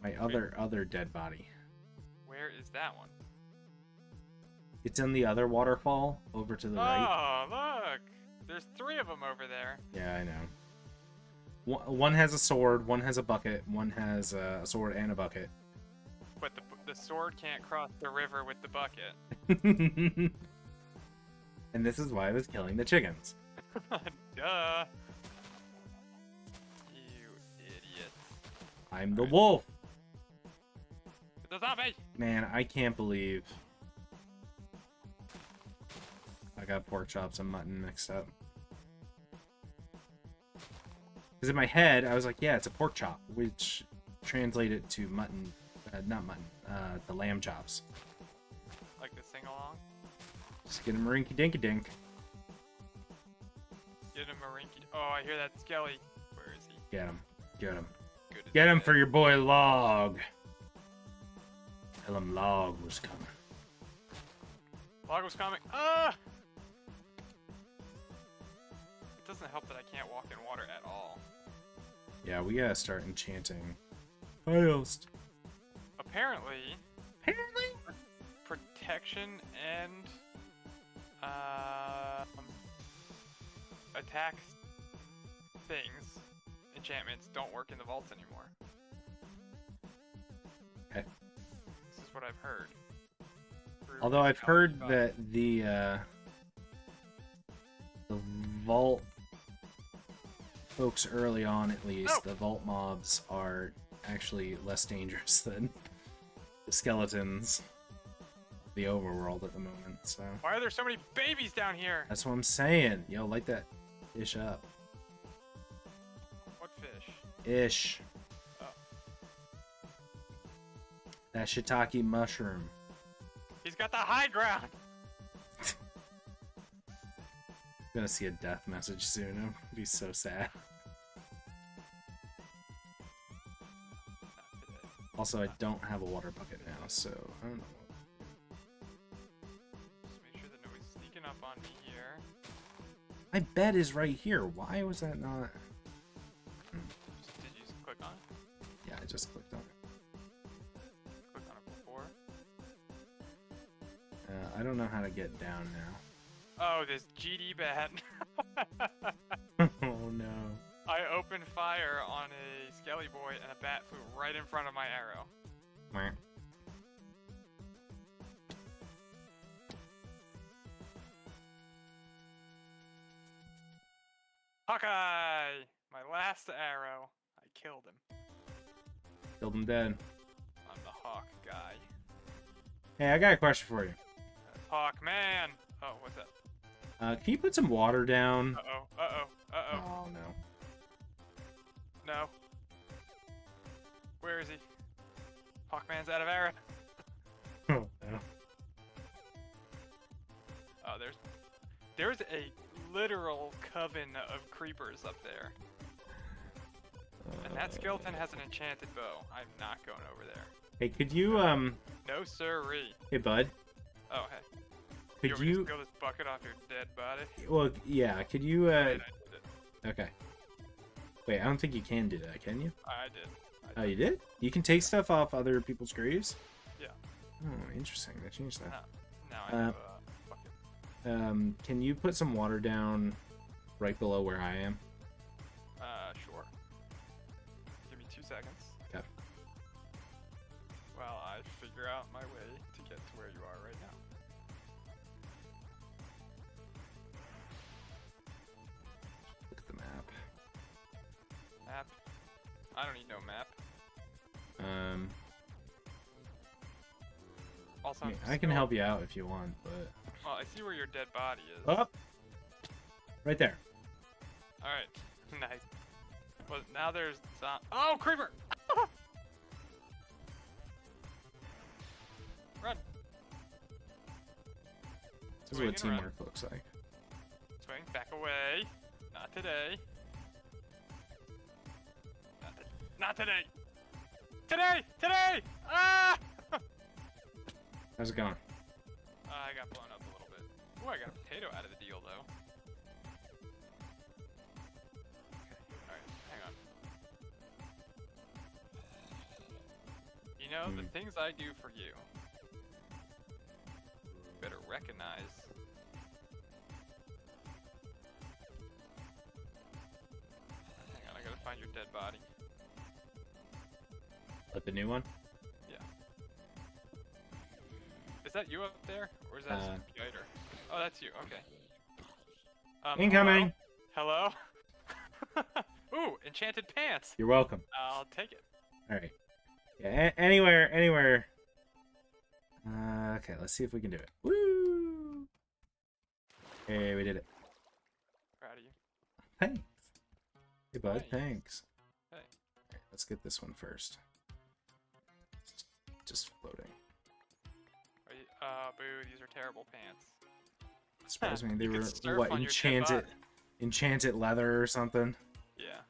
My other dead body. Where is that one? It's in the other waterfall over to the right. Oh, look! There's 3 of them over there. Yeah, I know. One has a sword, one has a bucket, one has a sword and a bucket. But the sword can't cross the river with the bucket. And this is why I was killing the chickens. Duh. You idiot. I'm the wolf. It's a zombie! Man, I can't believe I got pork chops and mutton mixed up. Because in my head, I was like, yeah, it's a pork chop, which translated to mutton not mutton. The lamb chops. Like the sing-along? Just get him a rinky-dinky-dink. Get him a rinky... Oh, I hear that skelly. Where is he? Get him. Get him. Good as Get him dead. for your boy Log. Tell him Log was coming. Log was coming. Ah! It doesn't help that I can't walk in water at all. Yeah, we gotta start enchanting. Fast. Apparently, protection and attack things, enchantments, don't work in the vaults anymore. Okay. This is what I've heard. Although I've heard that the vault folks early on, at least, the vault mobs are actually less dangerous than the skeletons of the overworld at the moment. So why are there so many babies down here? that's what I'm saying. Yo, light that fish up. What fish? Ish. Oh. That shiitake mushroom. He's got the high ground. Gonna see a death message soon. I'm gonna be so sad. Also, I don't have a water bucket now, so I don't know. Just make sure that nobody's sneaking up on me here. My bed is right here. Why was that not? Did you just click on it? Yeah, I just clicked on it. Click on it before. I don't know how to get down now. Oh, this GD bat. Oh no. I opened fire on a skelly boy and a bat flew right in front of my arrow. Meh. Hawkeye! My last arrow. I killed him. Killed him dead. I'm the Hawk guy. Hey, I got a question for you. Hawk man! Oh, what's that? Can you put some water down? Uh-oh, uh-oh, uh-oh. Oh no. No. Where is he? Hawkman's out of arrow. Oh no. Oh, there's a literal coven of creepers up there. And that skeleton has an enchanted bow. I'm not going over there. Hey, could you No sirree. Hey, bud. Oh, hey. Could want me to you? steal this bucket off your dead body? Well, yeah. Could you? I did it. Okay. Wait, I don't think you can do that, can you? I did. Oh, you did? You can take stuff off other people's graves? Yeah. Oh, interesting. They changed that. Now I have a bucket. Can you put some water down right below where I am? Sure. Give me 2 seconds. Okay. While I figure out my way to get to where you are right now. Look at the map. Map. I don't need no map. Also, I mean, I can help you out if you want, but... Well, I see where your dead body is. Oh! Right there. Alright. Nice. Well, now there's... Oh, creeper! Run! This is Swing what and run. teamwork looks like. Swing, back away. Not today. Not today! Today! Today! Ah! How's it going? I got blown up a little bit. Ooh, I got a potato out of the deal, though. Okay, alright, hang on. You know, the things I do for you, better recognize. Hang on, I gotta find your dead body. Like the new one? Yeah. Is that you up there? Or is that a spider? Oh, that's you, okay. Incoming! Hello? Ooh, enchanted pants! You're welcome. I'll take it. Alright. Yeah, anywhere. Okay, let's see if we can do it. Woo! Hey, we did it. Proud of you. Thanks. Hey, bud, Nice. thanks. Hey. Alright, let's get this one first. just floating. Are you, boo, these are terrible pants. Surprised me. They You could were surf what, on your dead body. enchanted leather or something. Yeah.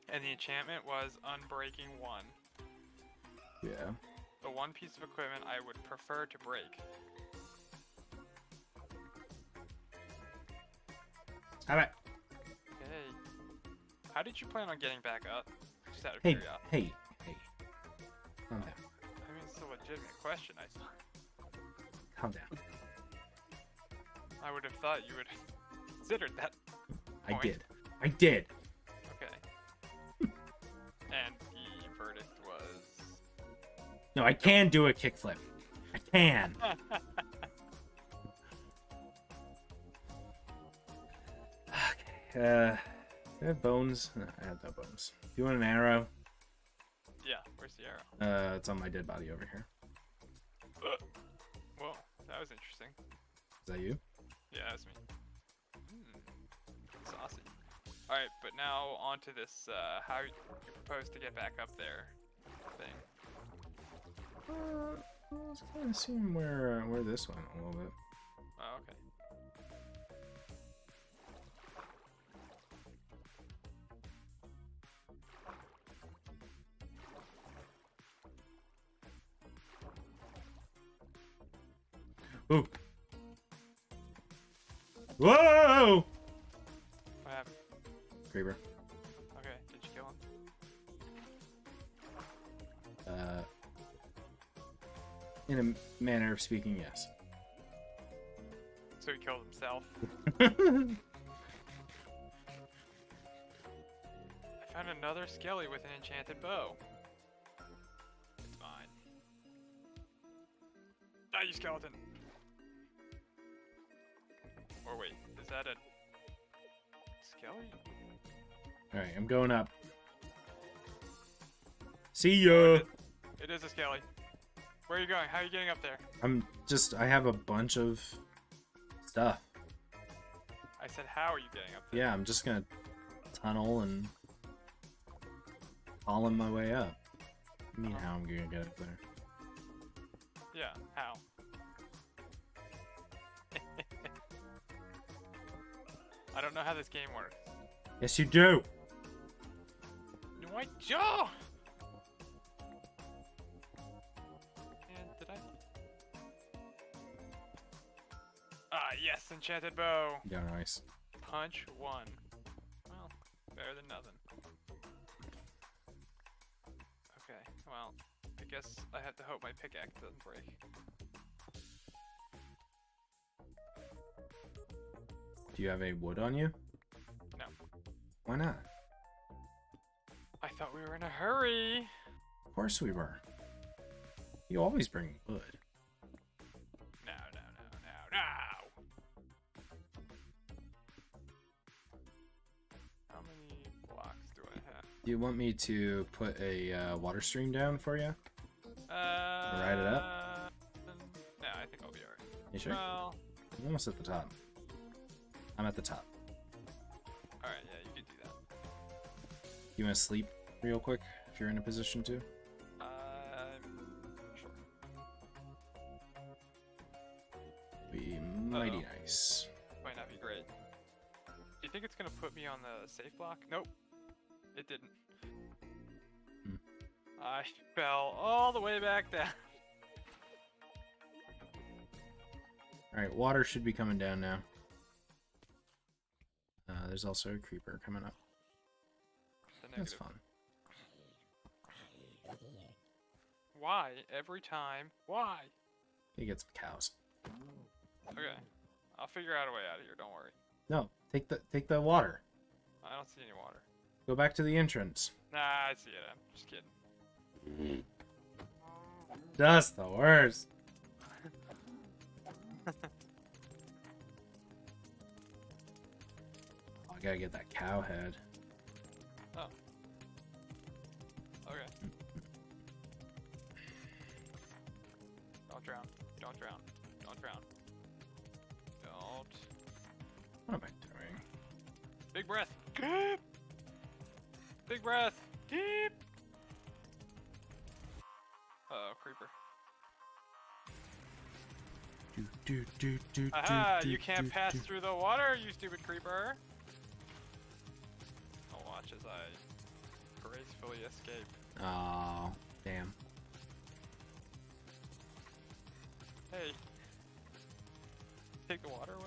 And the enchantment was Unbreaking 1. Yeah. The one piece of equipment I would prefer to break. How about? Hey. How did you plan on getting back up? Just out of Hey, curiosity. hey. Calm down. I mean, it's a legitimate question, I thought. Calm down. I would have thought you would have considered that point. I did. Okay. And the verdict was... No, I can do a kickflip. I can. Okay. I have bones. No, I have no bones. You want an arrow? Yeah, where's the arrow? It's on my dead body over here. Whoa, that was interesting. Is that you? Yeah, that's me. Saucy. Alright, but now on to this, how you propose to get back up there thing. I was kind of seeing where this went a little bit. Oh, okay. Ooh. Whoa! What happened? Creeper. Okay, did you kill him? In a manner of speaking, yes. So he killed himself. I found another skelly with an enchanted bow. It's mine. Die, you skeleton! Or wait, is that a skelly? Alright, I'm going up. See ya! It is a skelly. Where are you going? How are you getting up there? I have a bunch of stuff. I said, how are you getting up there? Yeah, I'm just gonna tunnel and column my way up. I mean, how I'm gonna get up there? Yeah, how? I don't know how this game works. Yes, you do! No, I don't! And did I? Ah, yes, enchanted bow. Yeah, nice. Punch 1. Well, better than nothing. Okay, well, I guess I have to hope my pickaxe doesn't break. Do you have any wood on you? No. Why not? I thought we were in a hurry. Of course we were. You always bring wood. No. How many blocks do I have? Do you want me to put a water stream down for you? Ride it up? No, I think I'll be alright. You sure? Well, I'm almost at the top. I'm at the top. alright, yeah, you can do that. You want to sleep real quick if you're in a position to? Sure. Be mighty nice. Might not be great. Do you think it's gonna put me on the safe block? Nope. It didn't. I fell all the way back down. Alright, water should be coming down now. There's also a creeper coming up. That's fun. Why? Every time? Why? You get some cows. Okay. I'll figure out a way out of here, don't worry. No, take the water. I don't see any water. Go back to the entrance. Nah, I see it. I'm just kidding. That's the worst. I gotta get that cow head. Oh. Okay. Don't drown. Don't drown. Don't drown. Don't. What am I doing? Big breath. Deep. Big breath. Deep. creeper. Aha! You can't pass through the water, you stupid creeper! I'll watch as I gracefully escape. Oh, damn. Hey. Take the water away.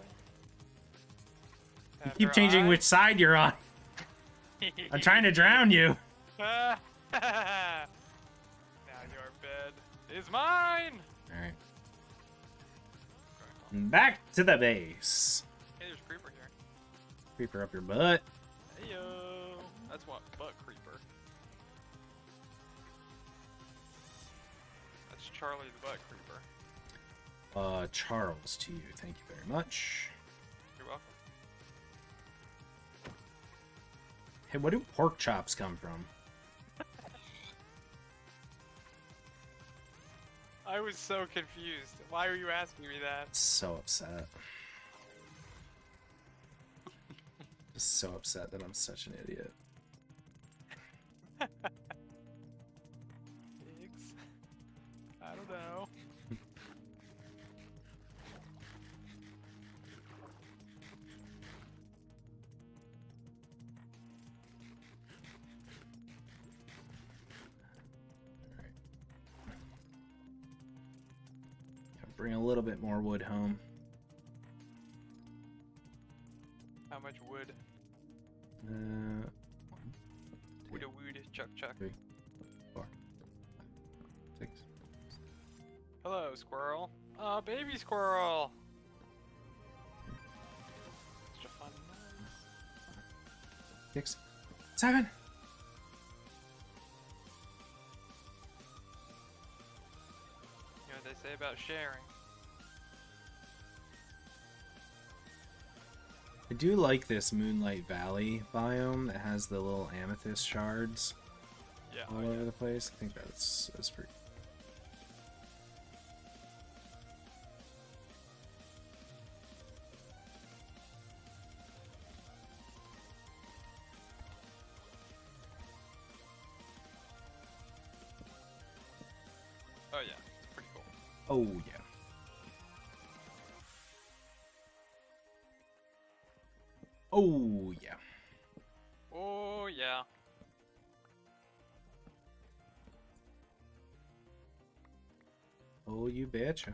You keep changing which side you're on. I'm trying to drown you. Now your bed is mine! Alright. Back to the base. Hey, there's a creeper here. Creeper up your butt. Heyo! That's what butt creeper. That's Charlie the butt creeper. Charles to you. Thank you very much. You're welcome. Hey, where do pork chops come from? I was so confused. Why are you asking me that? So upset. Just so upset that I'm such an idiot. Pigs? I don't know. Bring a little bit more wood home. How much wood? Wood, chuck, chuck. 3, 4, 5, 6. Hello, squirrel. Oh, baby squirrel. Such a fun noise. 6, 7. You know what they say about sharing. I do like this Moonlight Valley biome that has the little amethyst shards all over the place. I think that's pretty. Oh yeah, it's pretty cool. Oh yeah. Oh yeah. Oh yeah. Oh, you betcha.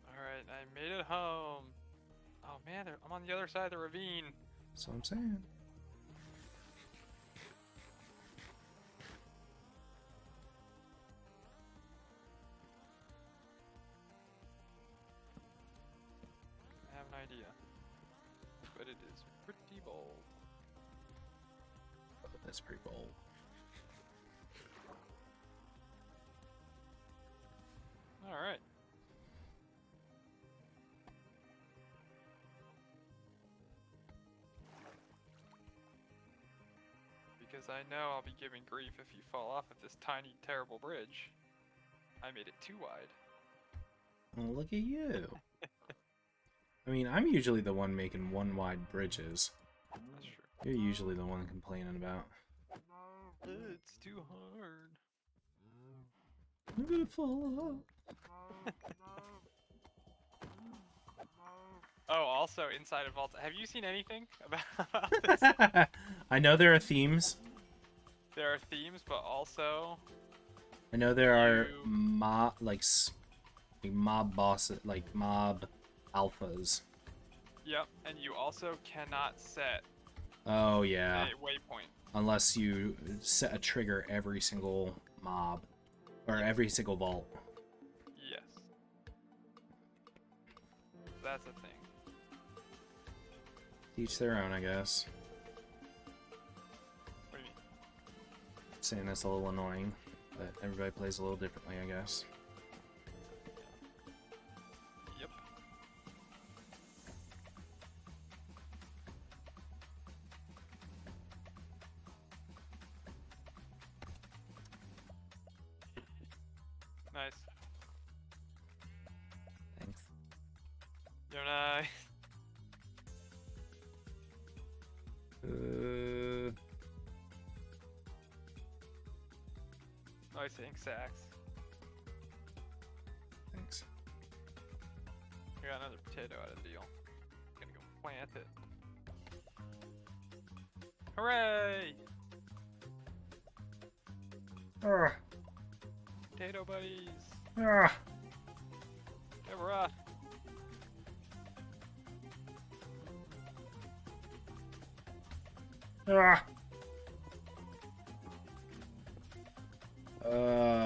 Alright, I made it home. Oh man, I'm on the other side of the ravine. That's what I'm saying. I have an idea. But it is pretty bold. That's pretty bold. Alright. Because I know I'll be giving grief if you fall off of this tiny, terrible bridge. I made it too wide. Well, look at you. I mean, I'm usually the one making one wide bridges. That's true. You're usually the one complaining about. It's too hard. I'm gonna fall off. Oh, also inside of Vault, have you seen anything about this? I know there are themes. There are themes, but also I know there are mob bosses, like mob alphas. Yep, and you also cannot set Oh yeah. a waypoint. Unless you set a trigger every single mob or every single vault. Yes. That's a thing. Each their own, I guess. What do you mean? Saying that's a little annoying, but everybody plays a little differently, I guess. Yep. Nice. Thanks. You're nice. Nice ink sacks. got another potato out of the deal. Gonna go plant it. Hooray! Potato buddies. Deborah.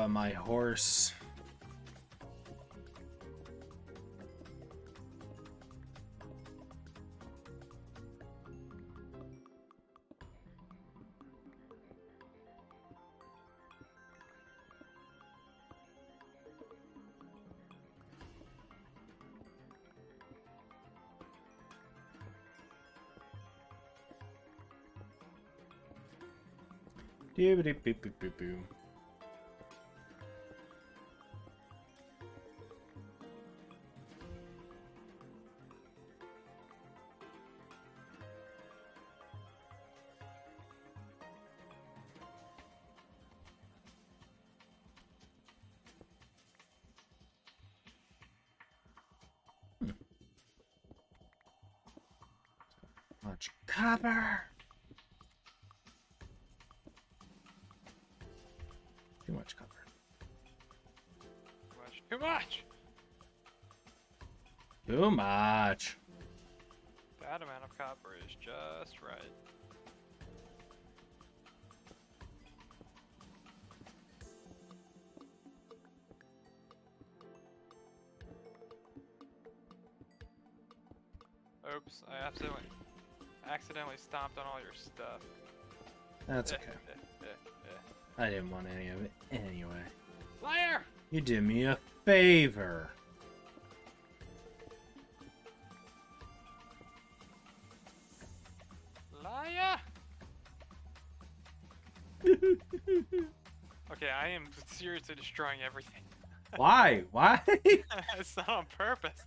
My horse. Doobity-boop-boop-boop-boop. Much copper. Too much copper. Too much! Too much. That amount of copper is just right. Oops, I accidentally stomped on all your stuff. That's okay. I didn't want any of it anyway. Liar! You did me a favor. Liar! Okay, I am seriously destroying everything. Why? Why? It's not on purpose.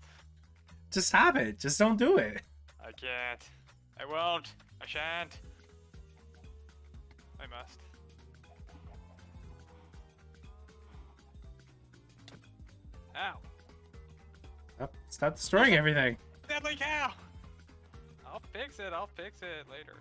Just stop it. Just don't do it. I can't. I won't. I shan't. I must. Ow. Oh, stop destroying everything. Deadly cow! I'll fix it. I'll fix it later.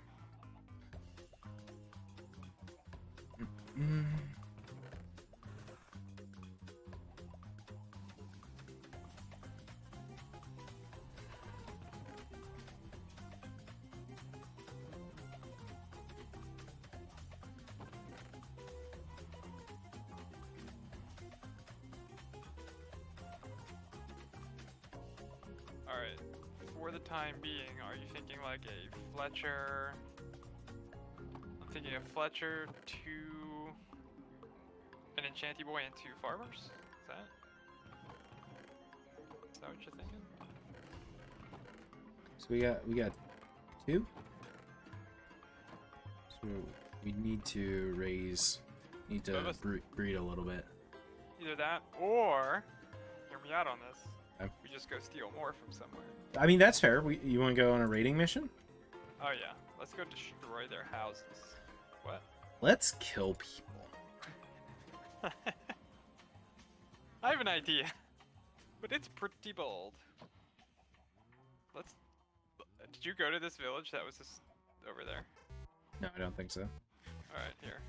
Alright, for the time being, are you thinking like a Fletcher? I'm thinking a Fletcher, an Enchanty Boy, and 2 farmers? Is that what you're thinking? So we got 2? So we need to breed a little bit. Either that, or, hear me out on this, Okay. we just go steal more from somewhere. I mean, that's fair. You want to go on a raiding mission? Oh yeah, let's go destroy their houses. What? Let's kill people. I have an idea, but it's pretty bold. Did you go to this village that was just over there? No, I don't think so. Alright, here.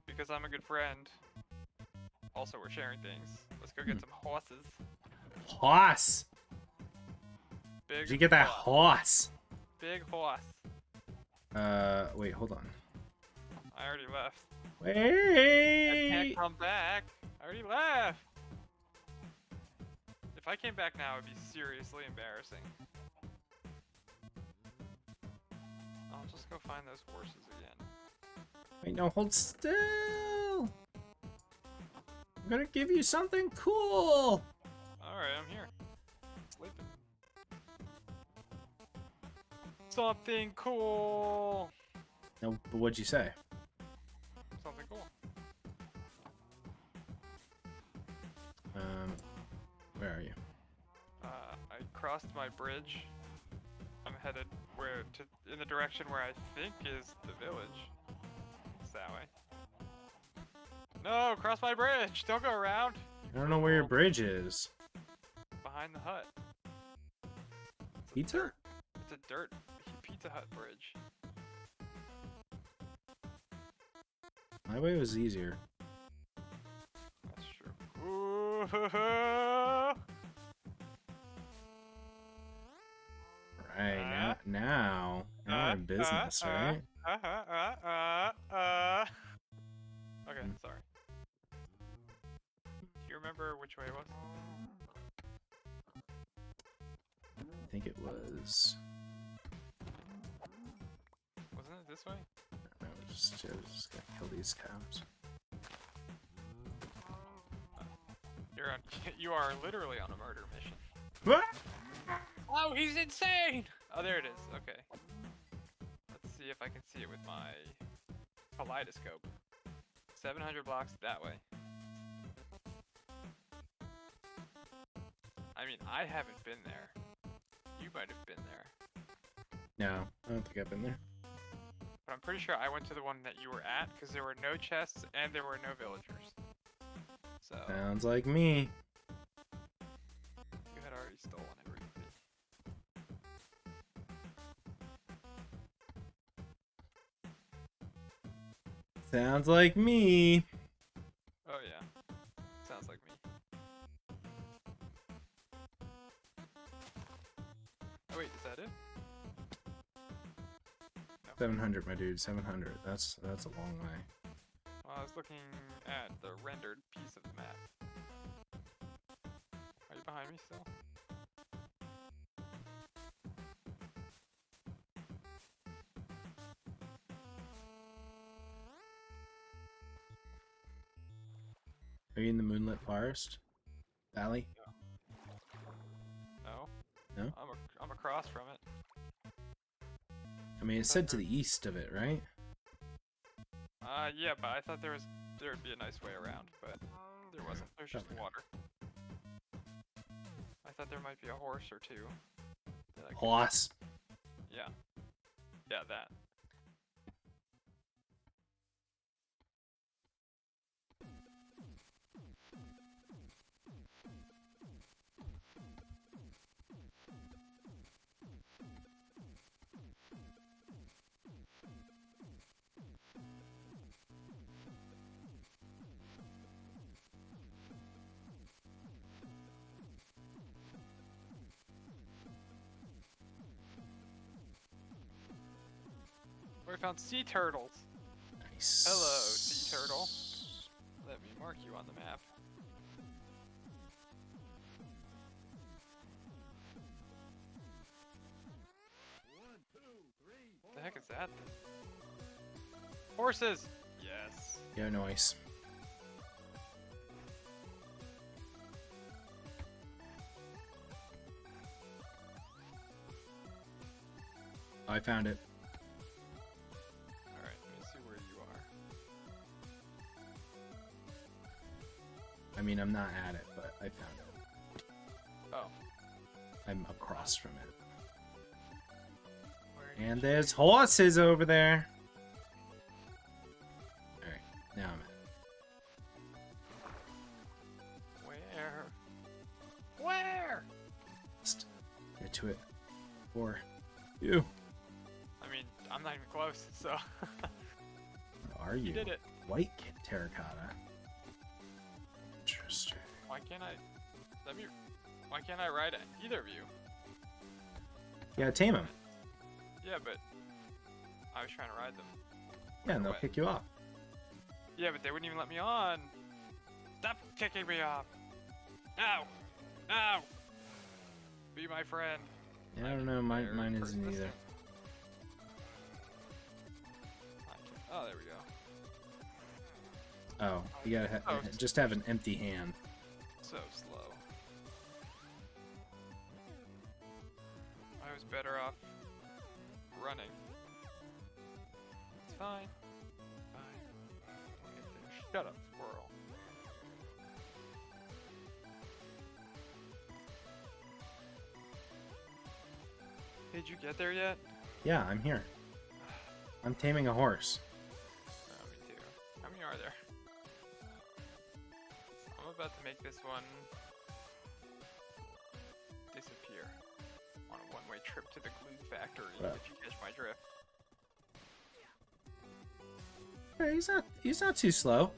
Because I'm a good friend. Also, we're sharing things. Let's go get some horses. Horse! Big Did you get that horse? Big horse. Wait, hold on. I already left. I Wait! can't come back. I already left. If I came back now, it would be seriously embarrassing. I'll just go find those horses again. Wait, no, hold still! I'm gonna give you something cool! Alright, I'm here. Sleeping. Something cool! No, but what'd you say? Something cool. Where are you? I crossed my bridge. I'm headed in the direction where I think is the village. It's that way. No, cross my bridge! Don't go around! I don't know where your bridge is. behind the hut. Pizza? It's a dirt Pizza Hut bridge. My way was easier. That's true. Ooh. Right, now we're in business, right? Okay, sorry. Do you remember which way it was? I think it was... Wasn't it this way? I was just gonna kill these cows. You are literally on a murder mission. What? Oh, he's insane! Oh, there it is. Okay. Let's see if I can see it with my kaleidoscope. 700 blocks that way. I mean, I haven't been there. You might have been there. No, I don't think I've been there. But I'm pretty sure I went to the one that you were at, because there were no chests and there were no villagers. So... Sounds like me. You had already stolen everything. Sounds like me. Oh yeah. Sounds like me. Oh wait, is that it? No. 700, my dude. 700. That's a long way. Well, I was looking at the rendered piece of the map. Are you behind me still? Are you in the Moonlit Forest? Valley? No. No? I'm across from it. I mean, it said to the east of it, right? Yeah, but I thought there'd be a nice way around, but there wasn't. There's just water. I thought there might be a horse or two. Horse. Yeah. Yeah, that. We found sea turtles. Nice. Hello, sea turtle. Let me mark you on the map. What the heck is that? Horses! Yes. Yeah, noise. I found it. Alright, let me see where you are. I mean, I'm not at it, but I found it. Oh. I'm across from it. Where And did there's horses over there. Alright, now I'm at Where? Where? Just get to it. For you. I mean, I'm not even close, so... Where are you? You did it. White terracotta. Interesting. Why can't I... Why can't I ride either of you? Yeah, tame them. Yeah, but... I was trying to ride them. Yeah, and they'll What? kick you off. Yeah, but they wouldn't even let me on. Stop kicking me off. No! No! Be my friend. Yeah, I don't know. Mine isn't Person either. Oh, there we go. Oh, you gotta just have an empty hand. So slow. I was better off running. It's fine. Fine. We'll get there. Shut up, squirrel. Did you get there yet? Yeah, I'm here. I'm taming a horse. Oh, me too. How many are there? I'm about to make this one one-way trip to the glue factory, Well. if you catch my drift. Hey, he's not too slow.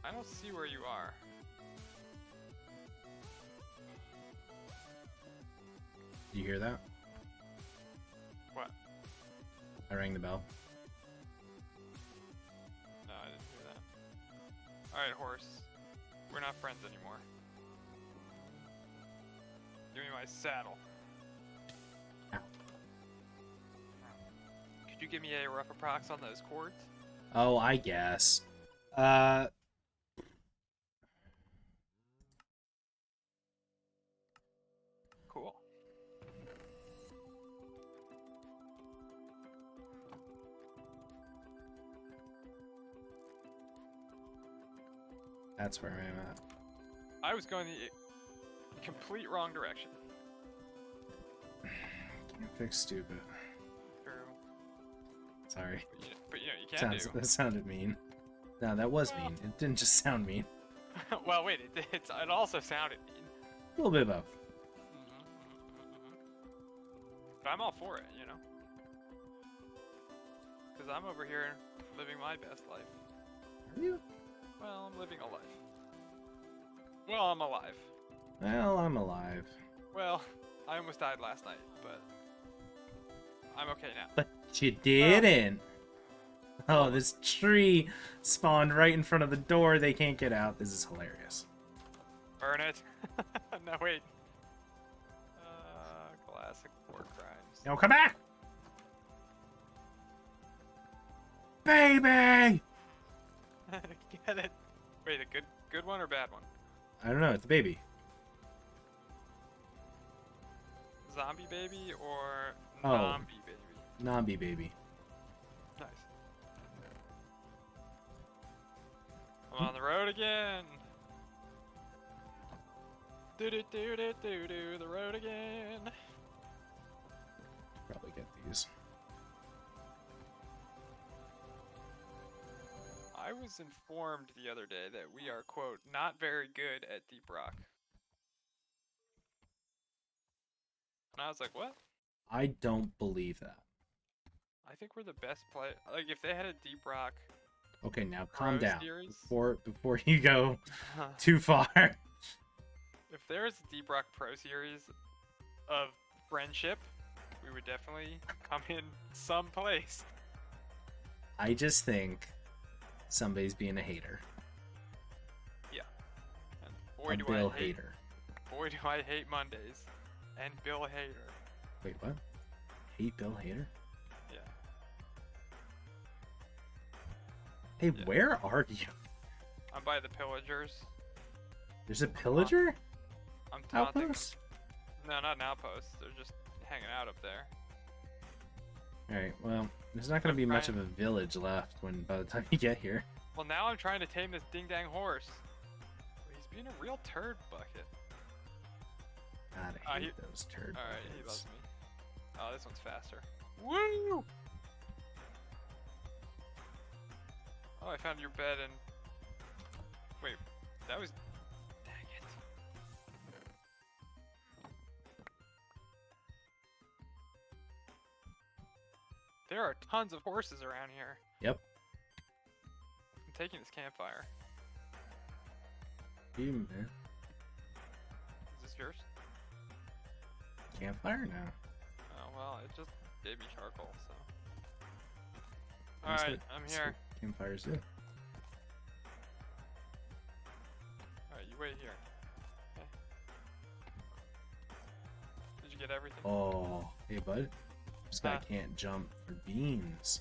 I don't see where you are. Do you hear that? What? I rang the bell. No, I didn't hear that. Alright, horse. We're not friends anymore. Give me my saddle. Ow. Could you give me a rough approx on those chords? Oh, I guess. Cool. That's where I'm at. I was going the complete wrong direction. Can't fix stupid. True. Sorry. But you know, you can do. That sounded mean. No, that was mean. It didn't just sound mean. Well, wait, it also sounded mean. A little bit of both. But I'm all for it, you know? Because I'm over here living my best life. Are you? Well, I'm living a life. Well, I'm alive. Well, I'm alive. Well, I almost died last night, but I'm okay now. But you didn't. Oh, this tree spawned right in front of the door. They can't get out. This is hilarious. Burn it. No, wait. Classic war crimes. No, come back! Baby! Get it? Wait, a good one or bad one? I don't know. It's a baby. Zombie baby or Oh. zombie baby? Nambi baby. Nice. I'm on the road again. Do do do do do do the road again. Probably get these. I was informed the other day that we are, quote, not very good at Deep Rock. And I was like, what? I don't believe that. I think we're the best play. Like, if they had a Deep Rock Okay, now calm Pro down series? before you go too far. If there is a Deep Rock Pro series of friendship, we would definitely come in some place. I just think somebody's being a hater. Yeah. And boy, A do Bill I hate, hater. boy, do I hate Mondays. And Bill Hader. Wait, what? Hate Bill Hader? Yeah. Hey, Yeah. where are you? I'm by the pillagers. There's a pillager I'm taunting them. outpost? No, not an outpost. They're just hanging out up there. Alright, well, there's not going to be much of a village left when by the time you get here. Well, now I'm trying to tame this ding-dang horse. He's being a real turd bucket. God, I hate those turd Alright, he buckets. loves me. Oh, this one's faster. Woo! Oh, I found your bed and... Wait, that was... Dang it. There are tons of horses around here. Yep. I'm taking this campfire. You, man. Is this yours? Campfire? No. Oh, well, it just gave me charcoal, so... That's Alright, what- I'm that's here. what campfires do. Alright, you wait here. Okay. Did you get everything? Oh, hey, bud. This guy Huh? can't jump for beans.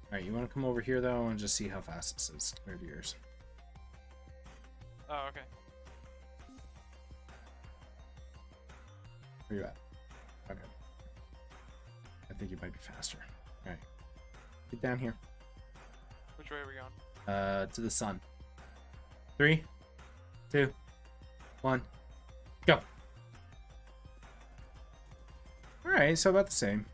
Alright, you want to come over here, though, and just see how fast this is compared to yours. Oh, okay. Where you at? Okay. I think you might be faster. Alright. Get down here. Which way are we going? To the sun. 3, 2, 1, go. Alright, so about the same.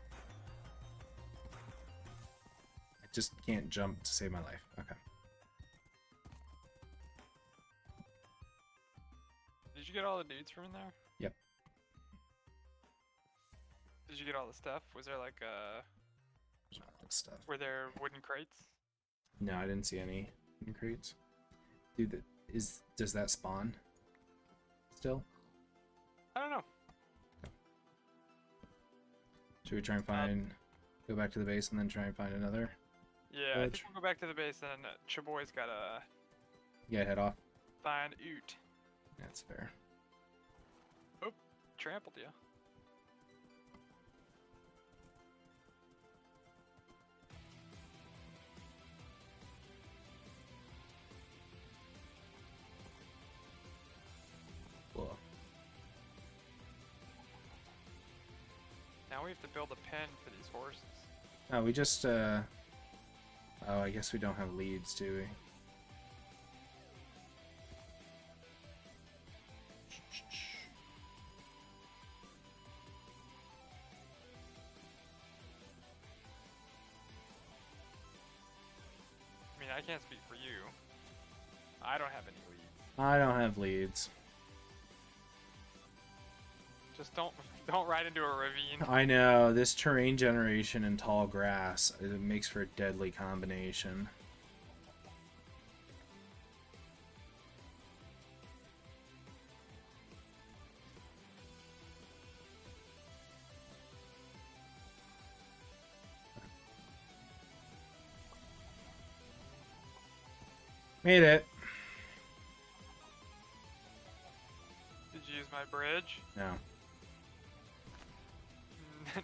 I just can't jump to save my life. Okay. Did you get all the dudes from in there? Yep. Did you get all the stuff? Was there like Not this stuff. were there wooden crates? No, I didn't see any in crates. Dude, does that spawn still? I don't know. Should we try and find, go back to the base and then try and find another? Yeah, I think we'll go back to the base and Chaboy's gotta Yeah, head off. find Oot. That's fair. Oh, trampled you. Cool. Now we have to build a pen for these horses. Oh, we just, oh, I guess we don't have leads, do we? I mean, I can't speak for you. I don't have any leads. I don't have leads. Just don't ride into a ravine. I know, this terrain generation and tall grass, it makes for a deadly combination. Made it. Did you use my bridge? No.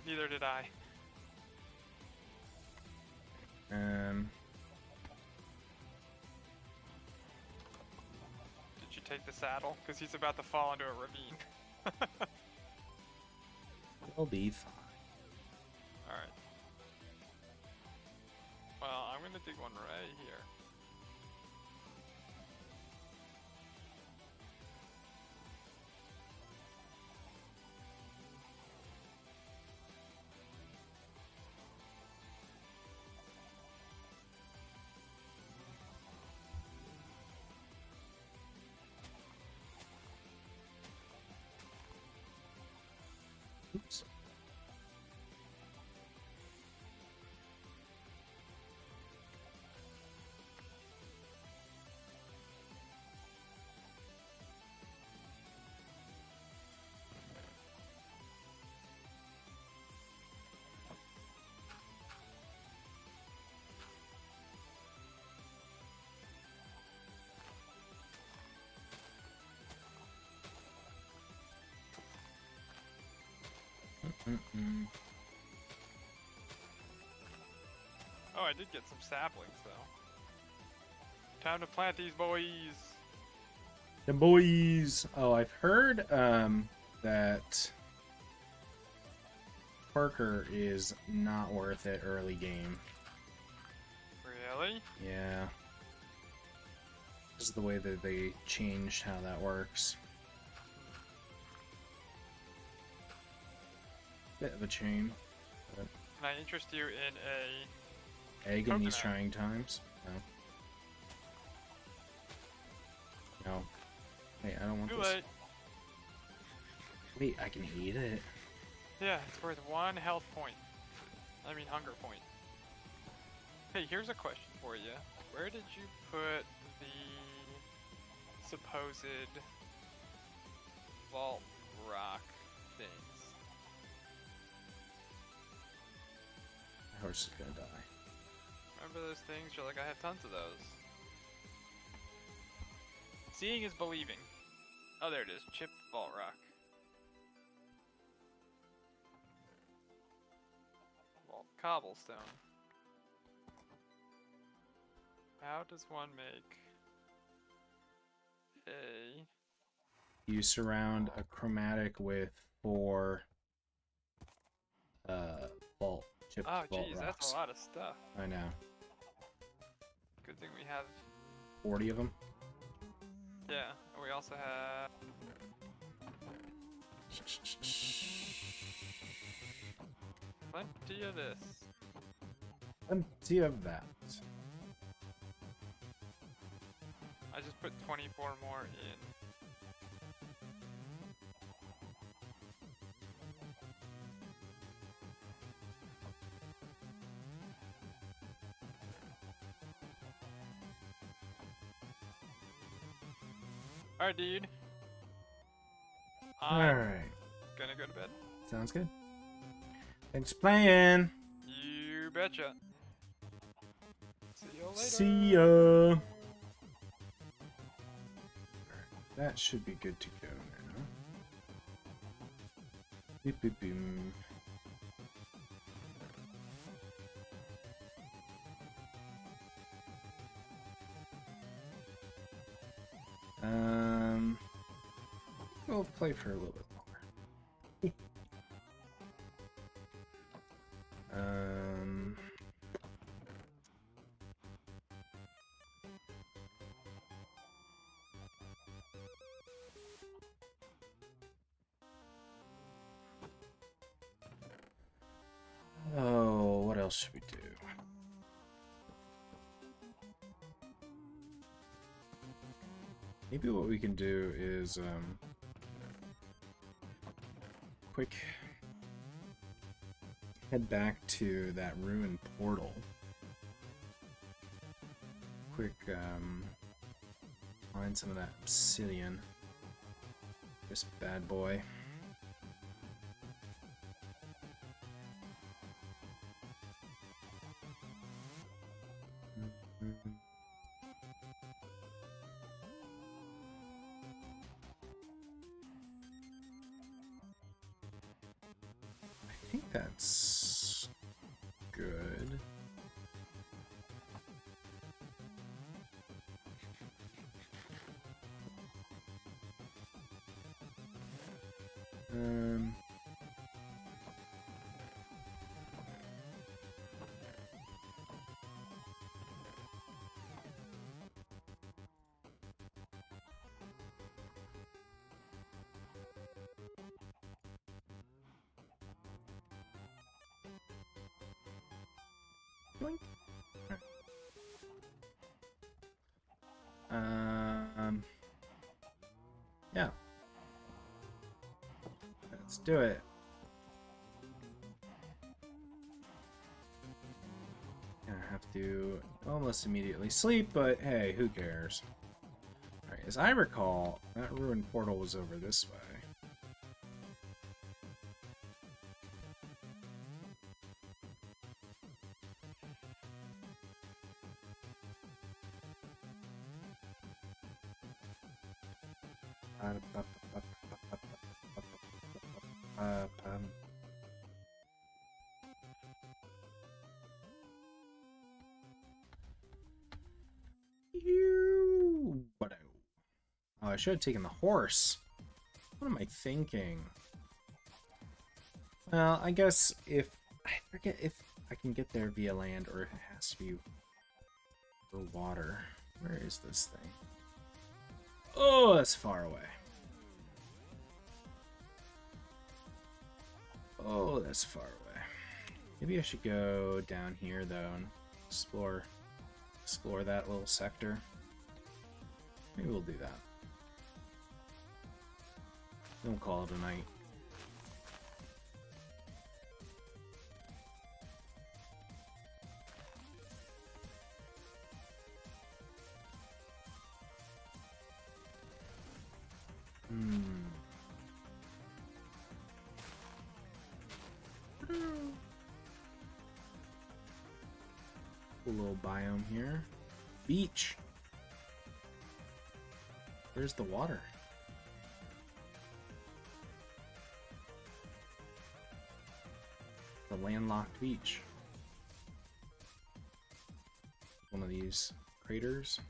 Neither did I. Did you take the saddle? Because he's about to fall into a ravine. We'll be fine. Alright. Well, I'm gonna dig one right here. Oops. Oh, I did get some saplings though. Time to plant these boys. The boys. Oh, I've heard that Parker is not worth it early game. Really? Yeah. This is the way that they changed how that works. Bit of a chain. Can I interest you in a Egg in these coconut? trying times? No. No. Hey, I don't want Too this. late. Wait, I can eat it. Yeah, it's worth 1 health point. I mean hunger point. Hey, here's a question for you. Where did you put the supposed vault rock things? My horse is gonna die. Remember those things? You're like, I have tons of those. Seeing is believing. Oh, there it is. Chipped vault rock. Vault cobblestone. How does one make a... You surround a chromatic with 4 vault chipped Oh, vault geez, rocks. that's a lot of stuff. I know. Good thing we have... 40 of them. Yeah, and we also have... plenty of this. Plenty of that. I just put 24 more in. Alright, dude. All I'm right. gonna go to bed. Sounds good. Thanks for playing. You betcha. See you later. See ya. Alright, that should be good to go now. Beep, beep, beep. We'll play for a little bit longer. Oh, what else should we do? Maybe what we can do is quick head back to that ruined portal. Quick find some of that obsidian. This bad boy. I think that's good. Doink. Yeah. Let's do it. Gonna have to almost immediately sleep, but hey, who cares? Alright, as I recall, that ruined portal was over this way. Oh, I should have taken the horse. What am I thinking? Well, I guess if I forget if I can get there via land or if it has to be for water. Where is this thing? Oh, that's far away. Oh, that's far away. Maybe I should go down here though and explore that little sector. Maybe we'll do that. Then we'll call it a night. Cool little biome here. Beach. There's the water. The landlocked beach. One of these craters.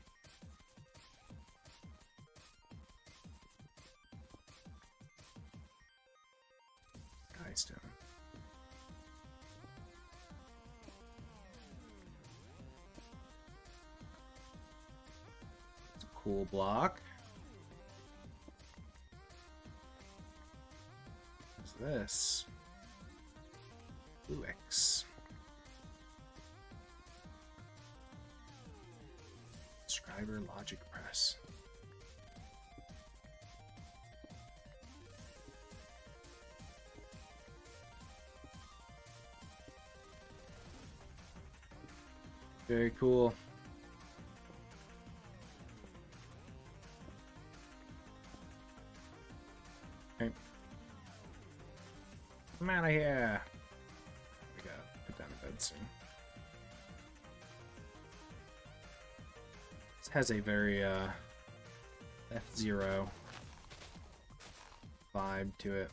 Skystone. It's a cool block. What's this? UX. Scriber Logic Press. Very cool. Okay. I'm out of here. We gotta put down a bed soon. This has a very F-Zero vibe to it.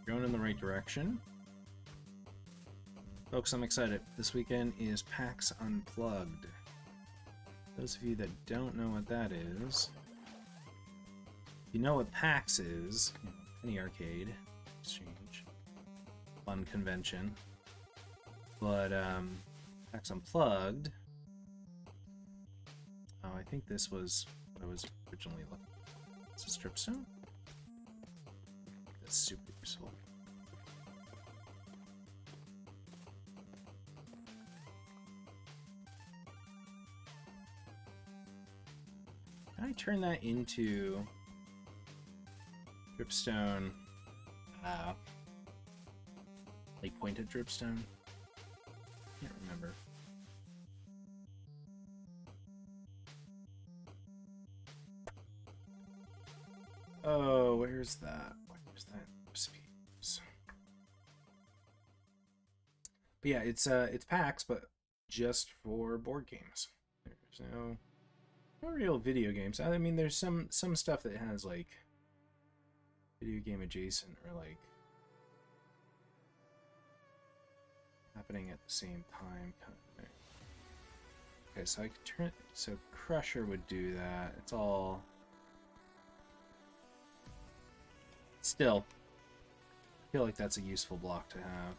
Going in the right direction. Folks, I'm excited. This weekend is PAX Unplugged. Those of you that don't know what that is, if you know what PAX is, any arcade exchange, fun convention, but PAX Unplugged, oh, I think this was what I was originally looking for. Is this Dripstone? That's super useful. Can I turn that into dripstone? Like pointed dripstone? Can't remember. Oh, where's that? Where's that recipe? But yeah, it's PAX, but just for board games. There's no real video games. I mean, there's some stuff that has like video game adjacent or like happening at the same time kind of thing. Okay, so I could turn it, so Crusher would do that. It's all still, I feel like that's a useful block to have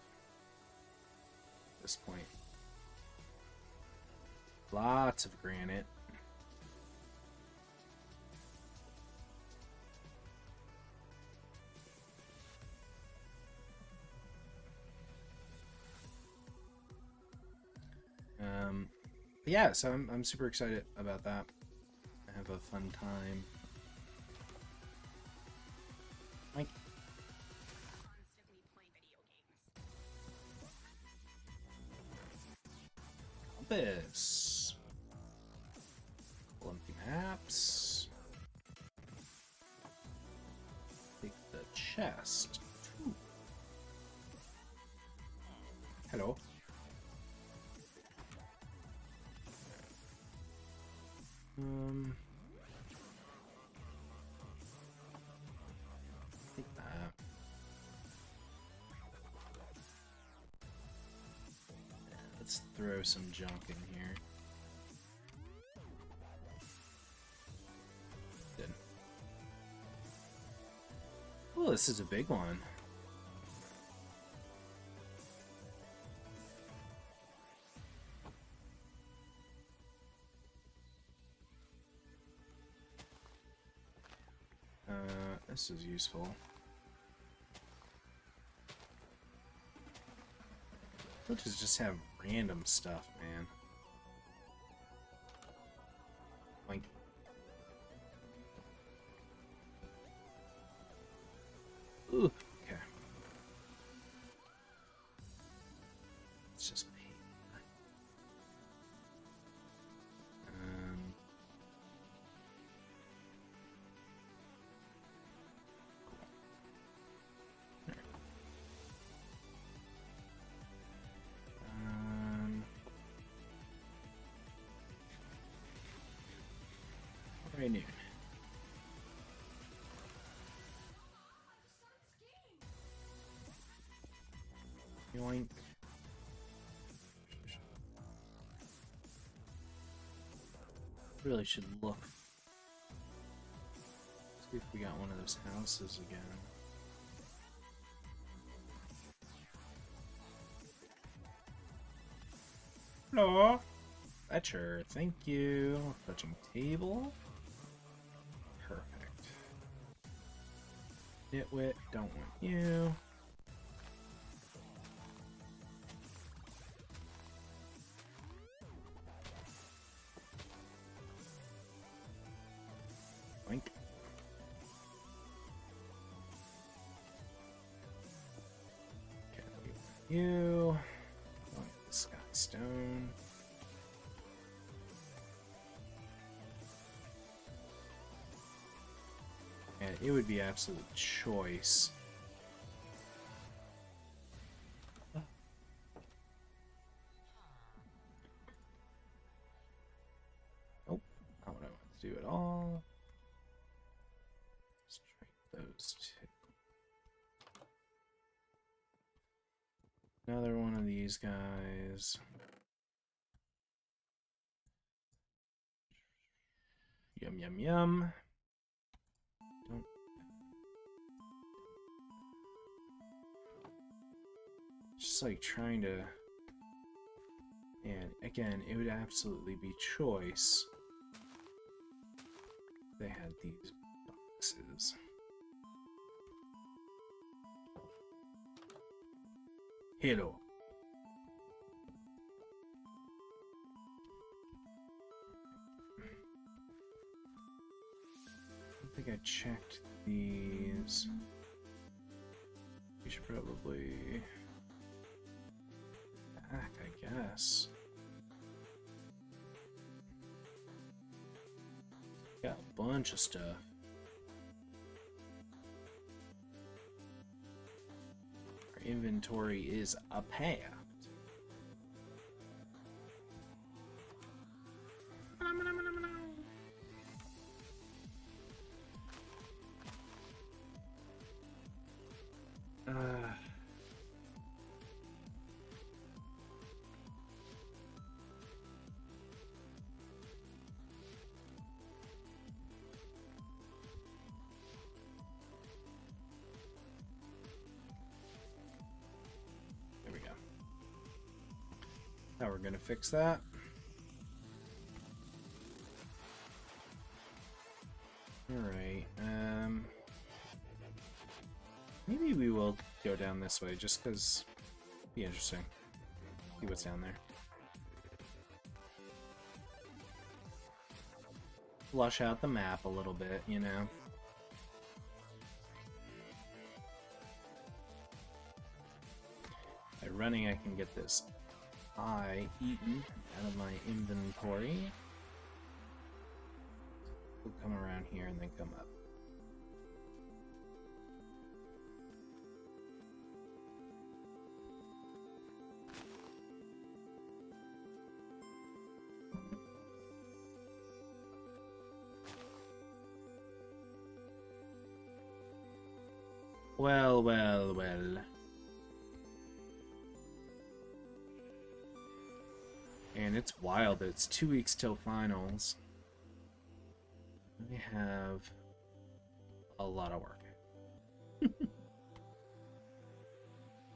at this point. Lots of granite. Yeah, so I'm super excited about that. I have a fun time. Mike. Compass. Empty maps. Take the chest. Ooh. Hello. Take that. Let's throw some junk in here. Good. Oh, this is a big one. This is useful. Let's just have random stuff, man. Like, ooh, okay. Let's just paint. Right noon. Yoink. Really should look. See if we got one of those houses again. Hello. Fetcher, thank you. Fetching table. Perfect. Nitwit, don't want you. you. Oh, the sky stone. And it would be absolute choice. Nope, not what I want to do at all. Let's trade those two. Another one of these guys. Yum, yum, yum. Don't. Just like trying to. And again, it would absolutely be choice. They had these boxes. Hello. I think I checked these. We should probably back, I guess. Got a bunch of stuff. Our inventory is a path. There we go. Now we're gonna fix that. Alright, maybe we will go down this way just because it'd be interesting. See what's down there. Flush out the map a little bit, you know. By running, I can get this eye eaten out of my inventory. We'll come around here and then come up. Well, well, well. And it's wild that it's 2 weeks till finals. We have a lot of work.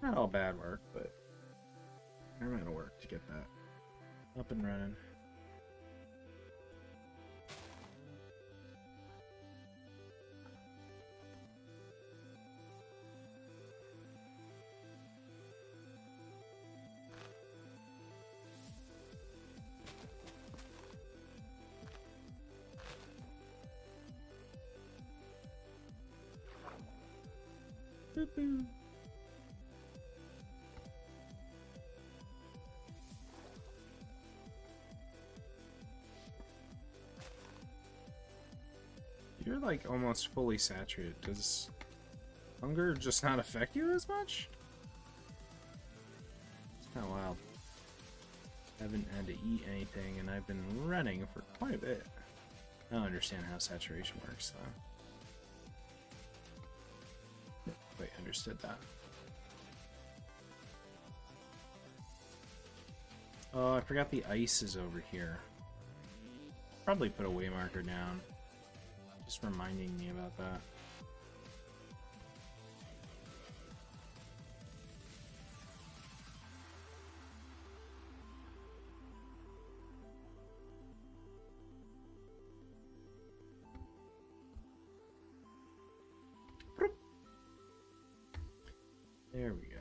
Not all bad work, but a fair amount of work to get that up and running. Boop-boop. You're like almost fully saturated. Does hunger just not affect you as much? It's kind of wild. I haven't had to eat anything and I've been running for quite a bit. I don't understand how saturation works though. Wait, understood that. Oh, I forgot the ice is over here. Probably put a way marker down. Just reminding me about that. There we go.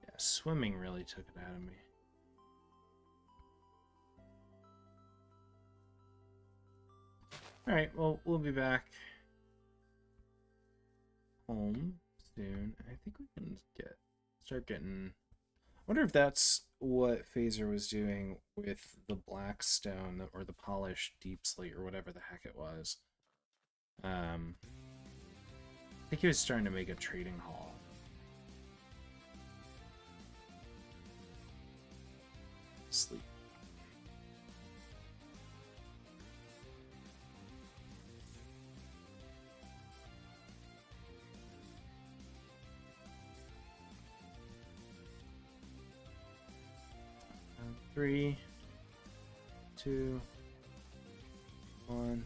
Yeah, swimming really took it out of me. Alright, well, we'll be back home soon. I think we can start getting... I wonder if that's what Phazor was doing with the black stone, or the polished deep slate, or whatever the heck it was. I think he was starting to make a trading hall. Sleep. Three, two, one.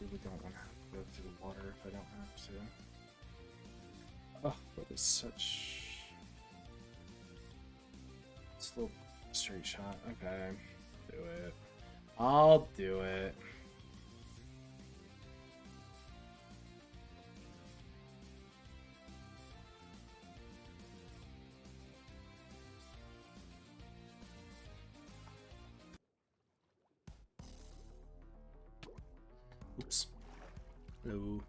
We don't want to have to go through the water if I don't have to. Oh, that is such slow straight shot. Okay, do it. I'll do it. Oops. Hello.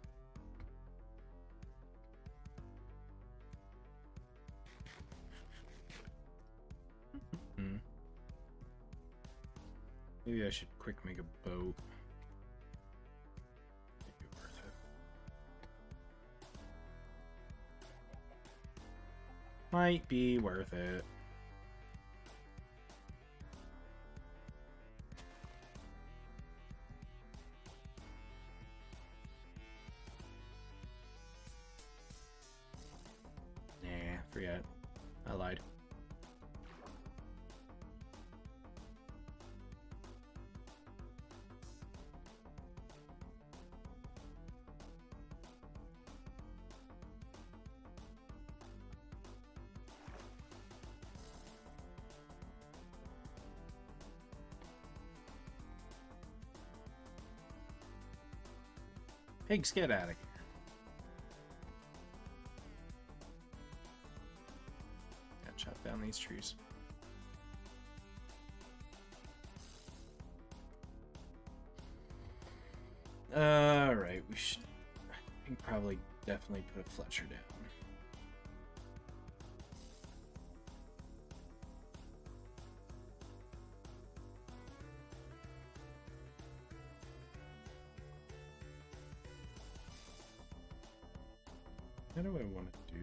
Maybe I should quick make a boat. Maybe worth it. Might be worth it. Nah, forget. I lied. Pigs, get out of here. Gotta chop down these trees. Alright, we should... I think probably definitely put a Fletcher down. How do I want to do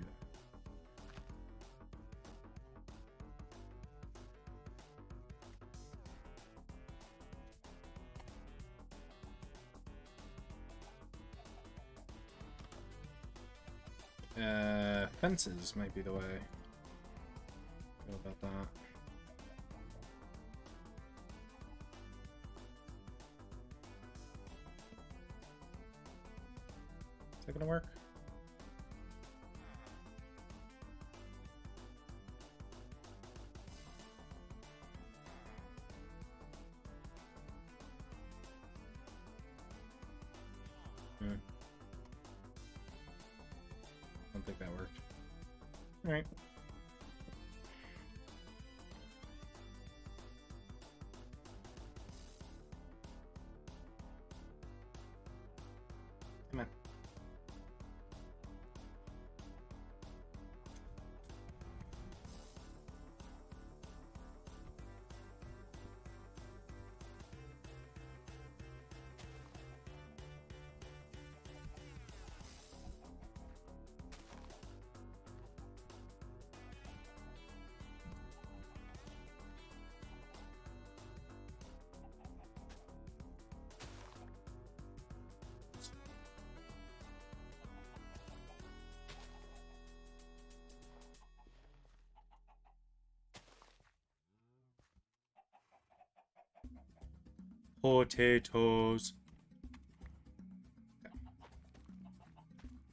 that? Fences might be the way. How about that? Is that gonna work? I don't think that worked. Alright. Come on. Potatoes. Okay.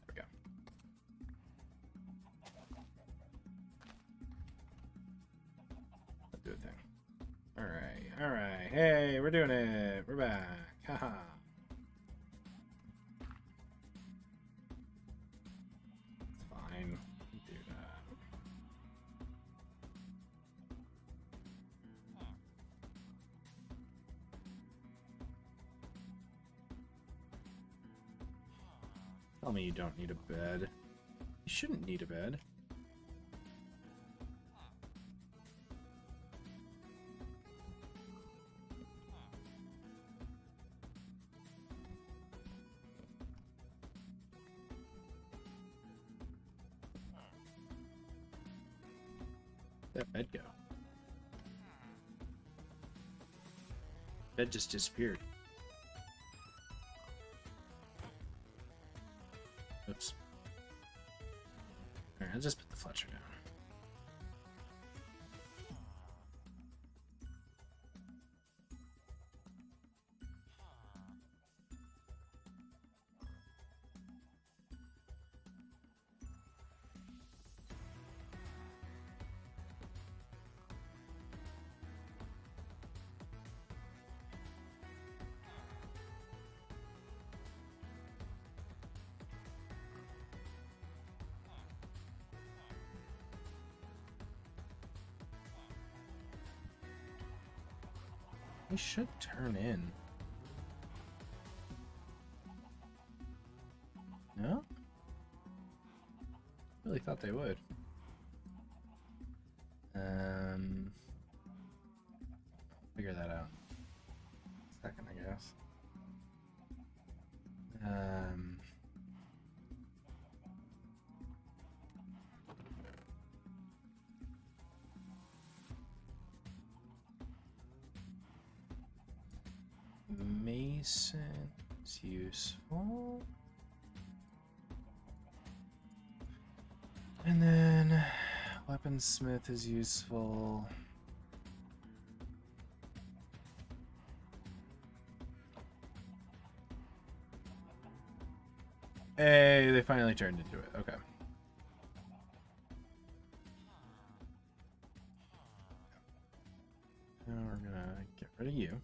There we go. Let's do a thing. Alright, alright. Hey, we're doing it. We're back. Haha. Tell me you don't need a bed. You shouldn't need a bed. Where'd that bed go? Bed just disappeared. Oops. Alright, I'll just put the Fletcher down. They should turn in. No? Really thought they would. Figure that out. Second, I guess. Mason is useful. And then weaponsmith is useful. Hey, they finally turned into it. Okay. Now we're gonna get rid of you.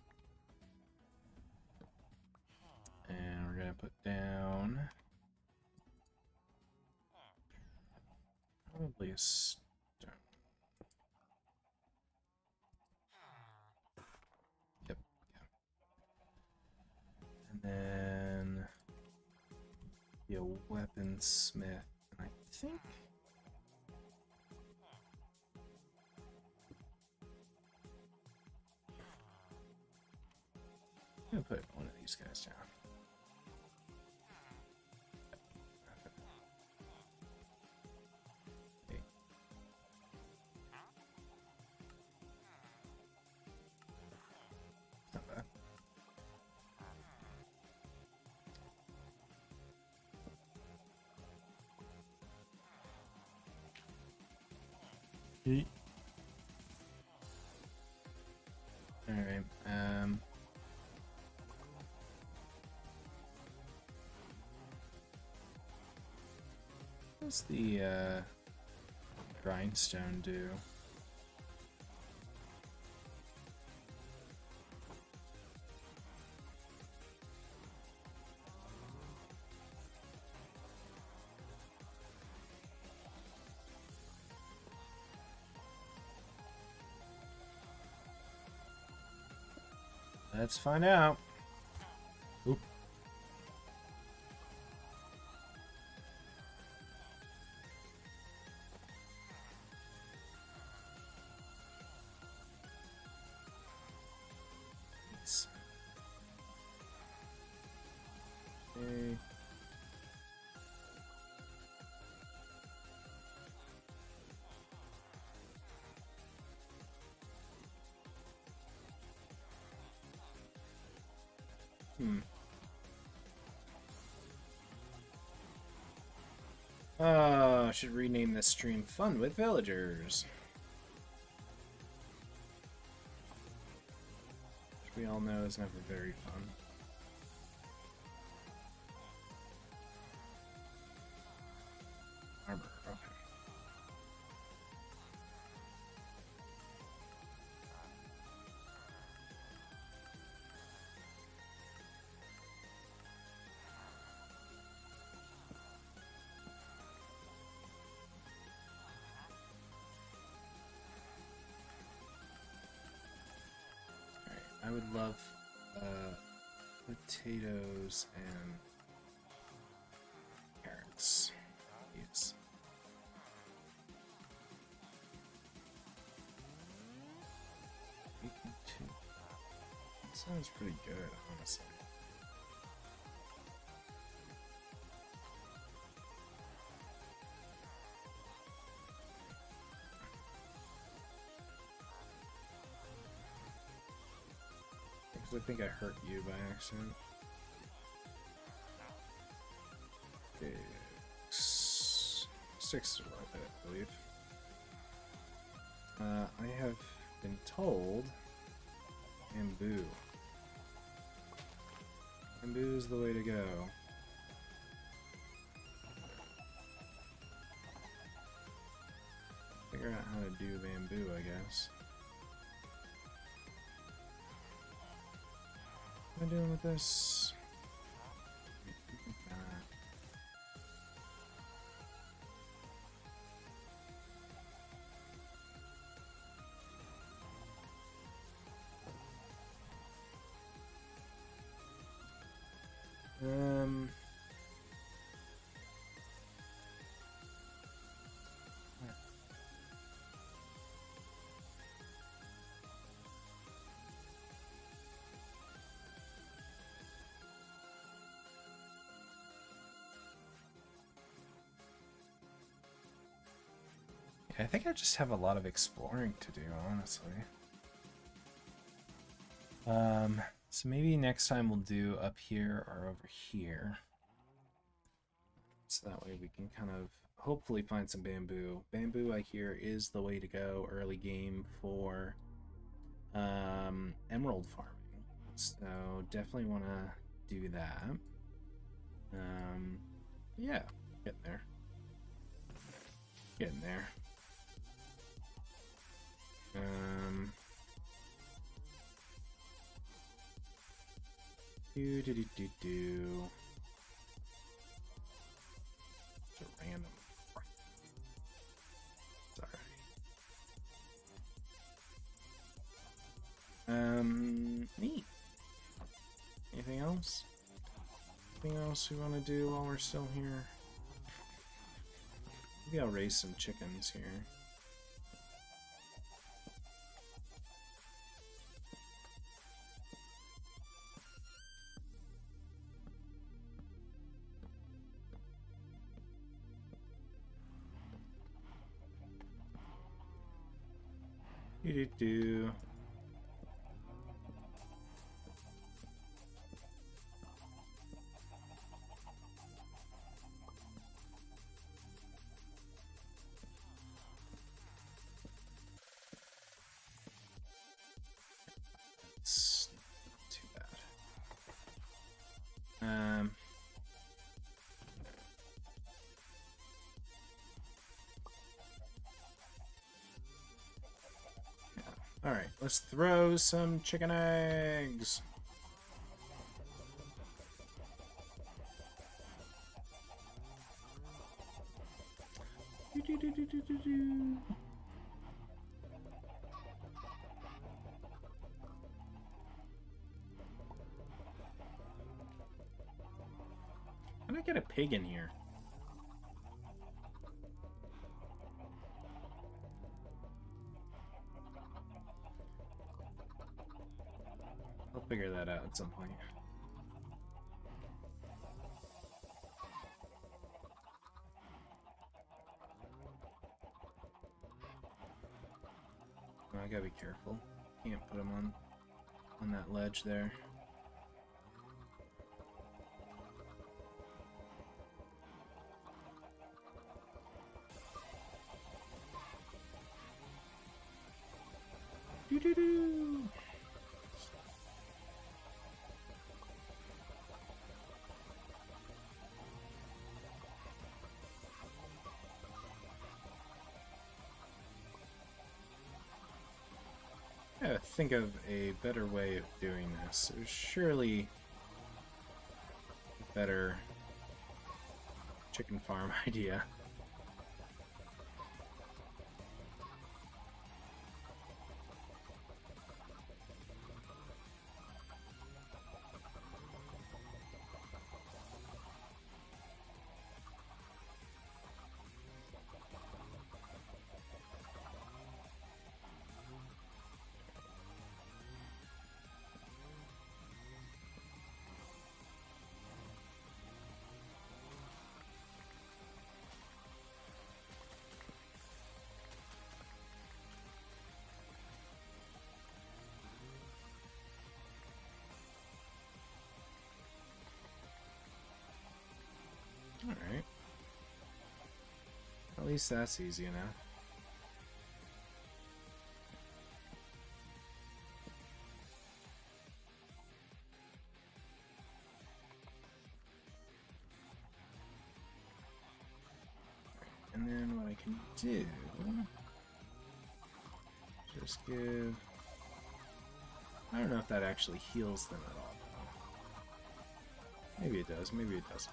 And we're gonna put down probably a stone. Yep. And then be a weaponsmith. And I think I'm gonna put one of these guys down. Alright, what does the grindstone do? Let's find out. Oop. Nice. Okay. I should rename this stream Fun with Villagers. Which we all know is never very fun. Armor, okay. I would love potatoes and Sounds pretty good, honestly. Because I think I hurt you by accident. Okay. 6 is worth it, I believe. I have been told bamboo. Bamboo is the way to go. Figure out how to do bamboo, I guess. What am I doing with this? I think I just have a lot of exploring to do, honestly. So maybe next time we'll do up here or over here. So that way we can kind of hopefully find some bamboo. Bamboo, I hear, is the way to go early game for emerald farming. So definitely want to do that. Yeah, getting there. Getting there. Do. It's a random. Sorry. Neat. Anything else? Anything else we want to do while we're still here? Maybe I'll raise some chickens here. Do. It's not too bad. Alright, let's throw some chicken eggs. How did I get a pig in here? I'll figure that out at some point. Oh, I gotta be careful. Can't put them on that ledge there. Doo-doo-doo! I gotta think of a better way of doing this. There's surely a better chicken farm idea. Alright. At least that's easy enough. And then what I can do, just give, I don't know if that actually heals them at all, though. Maybe it does, maybe it doesn't.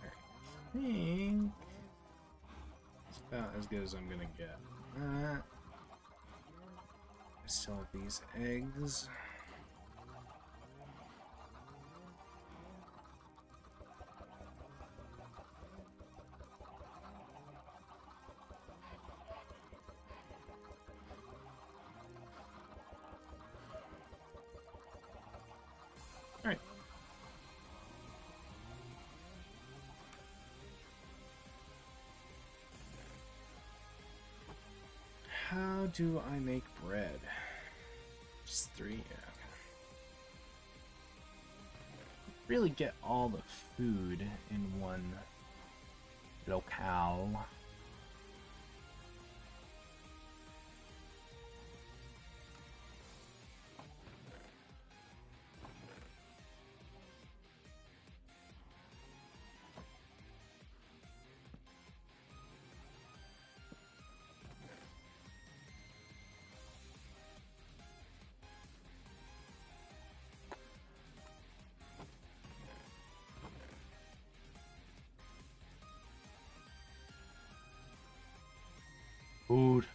I think it's about as good as I'm gonna get. I still have these eggs. Alright. How do I make bread? Just 3? Yeah. Really get all the food in one locale. Food.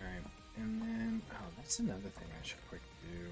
Alright, and then, oh, that's another thing I should quick do.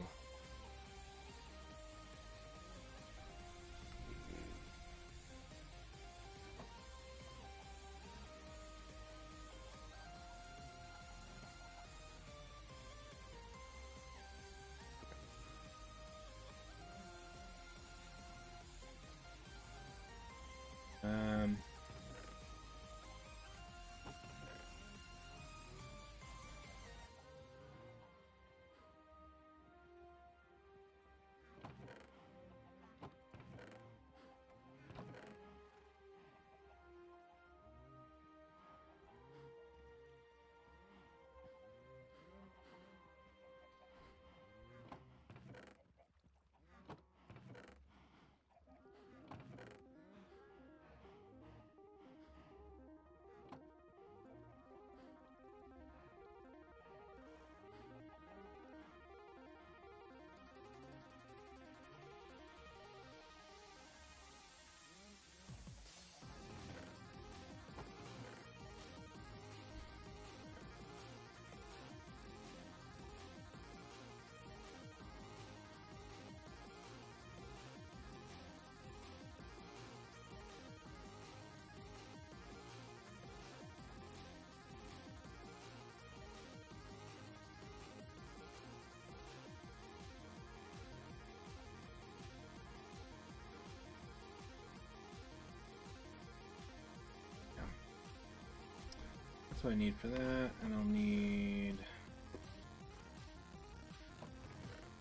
That's what I need for that, and I'll need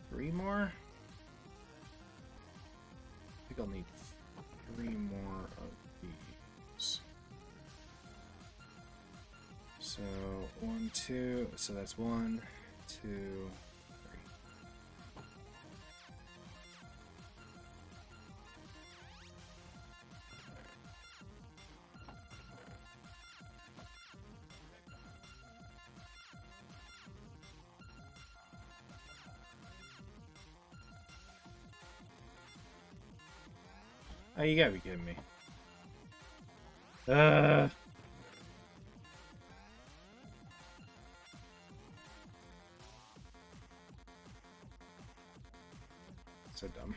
3 more. I think I'll need 3 more of these. So 1, 2. So that's 1, 2, 3. Oh, you gotta be kidding me. Uh. So dumb.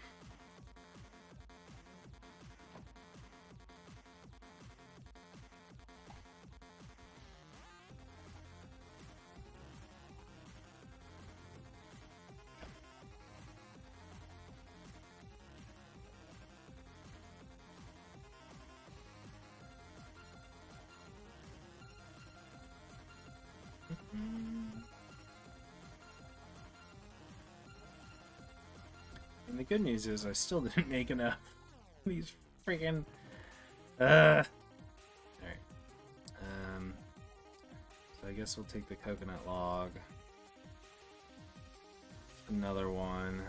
And the good news is I still didn't make enough. These freaking... Alright. So I guess we'll take the coconut log. Another one.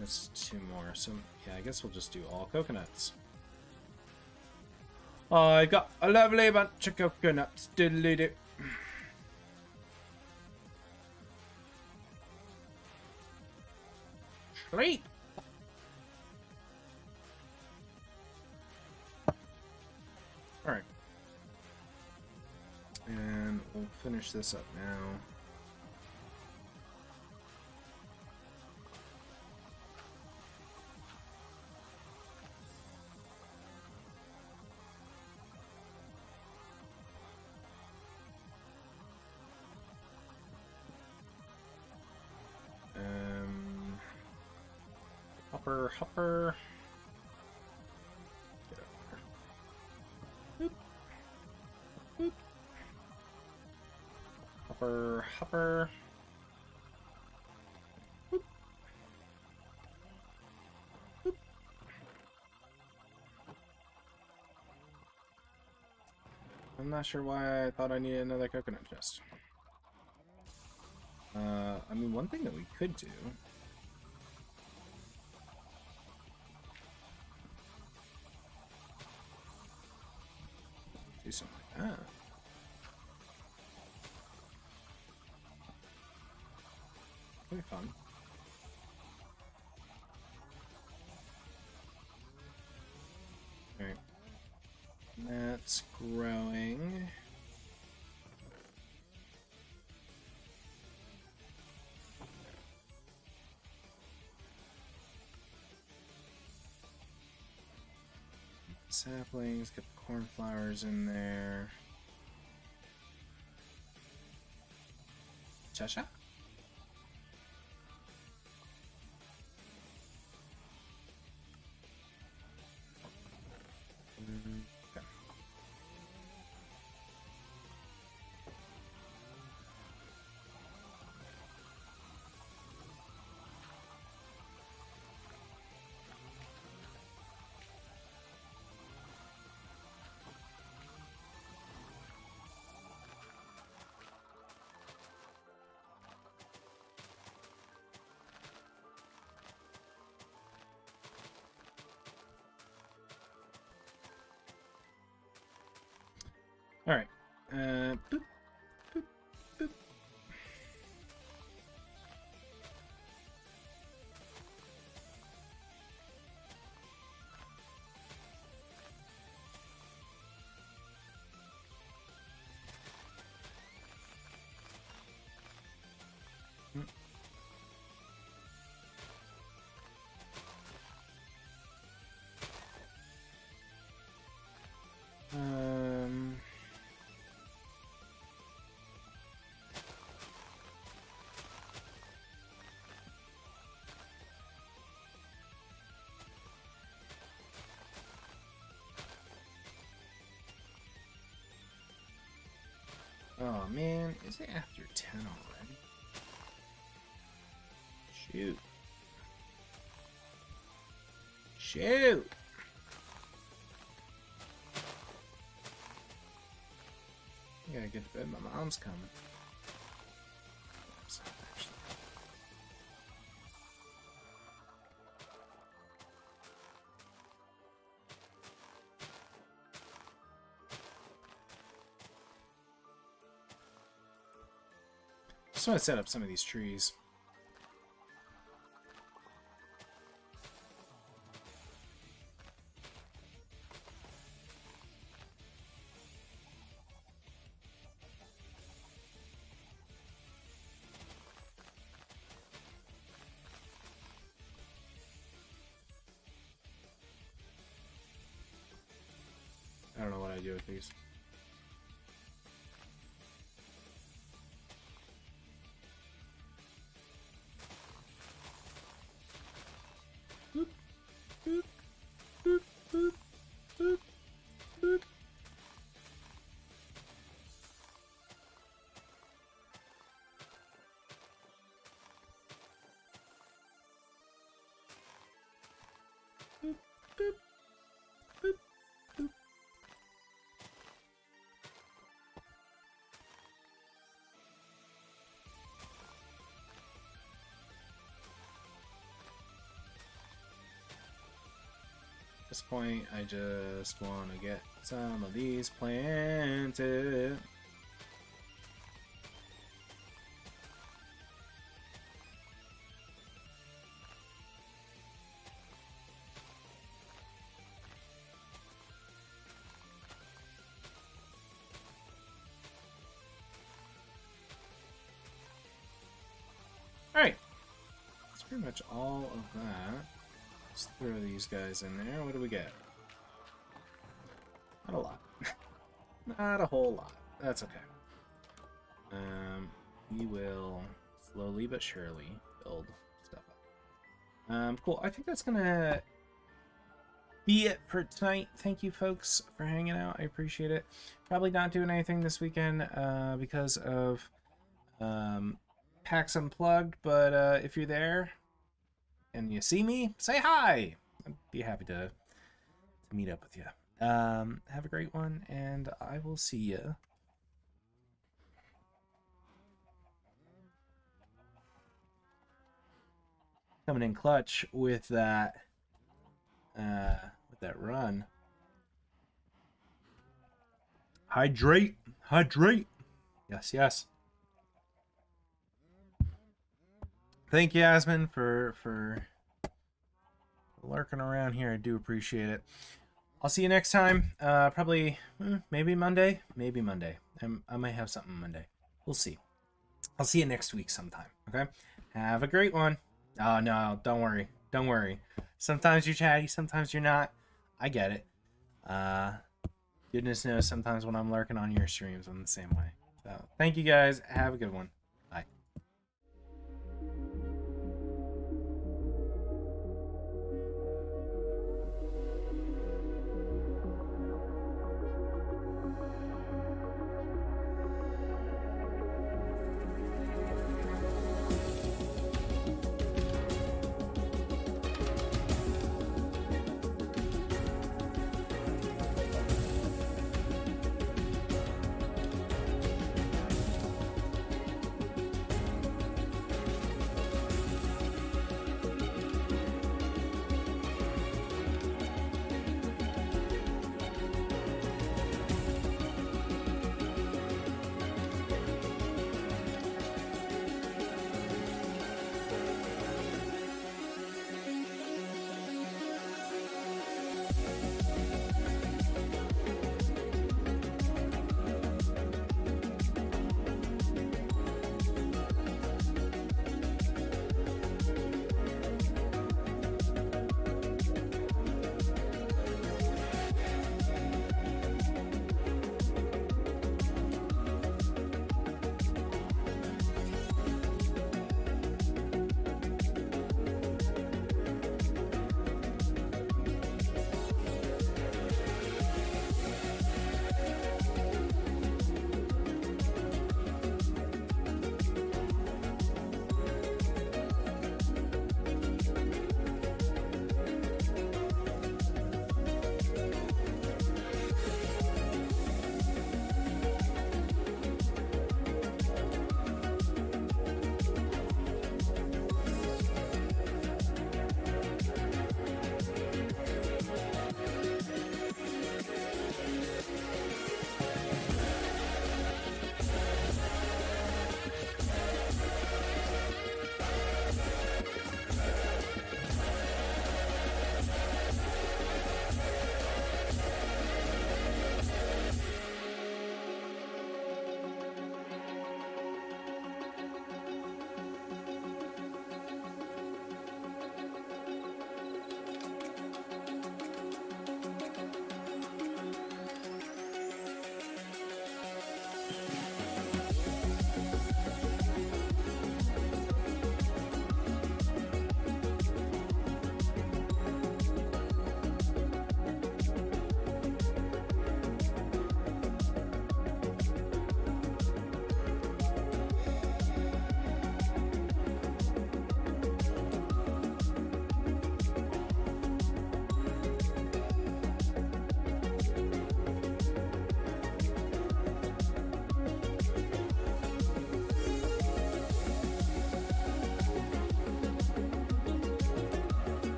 That's 2 more. So, yeah, I guess we'll just do all coconuts. I got a lovely bunch of coconuts. Diddly-doo. Sleep! Alright. And we'll finish this up now. Hopper. Get up there. Boop. Boop. Hopper. Boop. Boop. I'm not sure why I thought I needed another coconut chest. I mean, one thing that we could do... do something like that. That'd be fun. Alright. That's growing. Saplings, get the cornflowers in there. Cha-cha? Okay. All right. Boop, boop, boop. Oh man, is it after 10 already? Shoot. Shoot! I gotta get to bed, my mom's coming. Just want to set up some of these trees. I do with these. Boop, boop, boop, boop, boop, boop. Boop, boop, boop, boop. At this point, I just want to get some of these planted. Alright. That's pretty much all of that. Let's throw these guys in there. What do we get? Not a lot. Not a whole lot. That's okay. We will slowly but surely build stuff up. Cool. I think that's gonna be it for tonight. Thank you folks for hanging out. I appreciate it. Probably not doing anything this weekend because of PAX Unplugged, but if you're there and you see me, say hi. I'd be happy to meet up with you. Have a great one, and I will see you coming in clutch with that run. Hydrate, hydrate. Yes, yes. Thank you, Yasmin, for lurking around here. I do appreciate it. I'll see you next time. Probably, maybe Monday. Maybe Monday. I might have something Monday. We'll see. I'll see you next week sometime. Okay? Have a great one. Oh, no. Don't worry. Don't worry. Sometimes you're chatty. Sometimes you're not. I get it. Goodness knows sometimes when I'm lurking on your streams, I'm the same way. So, thank you guys. Have a good one.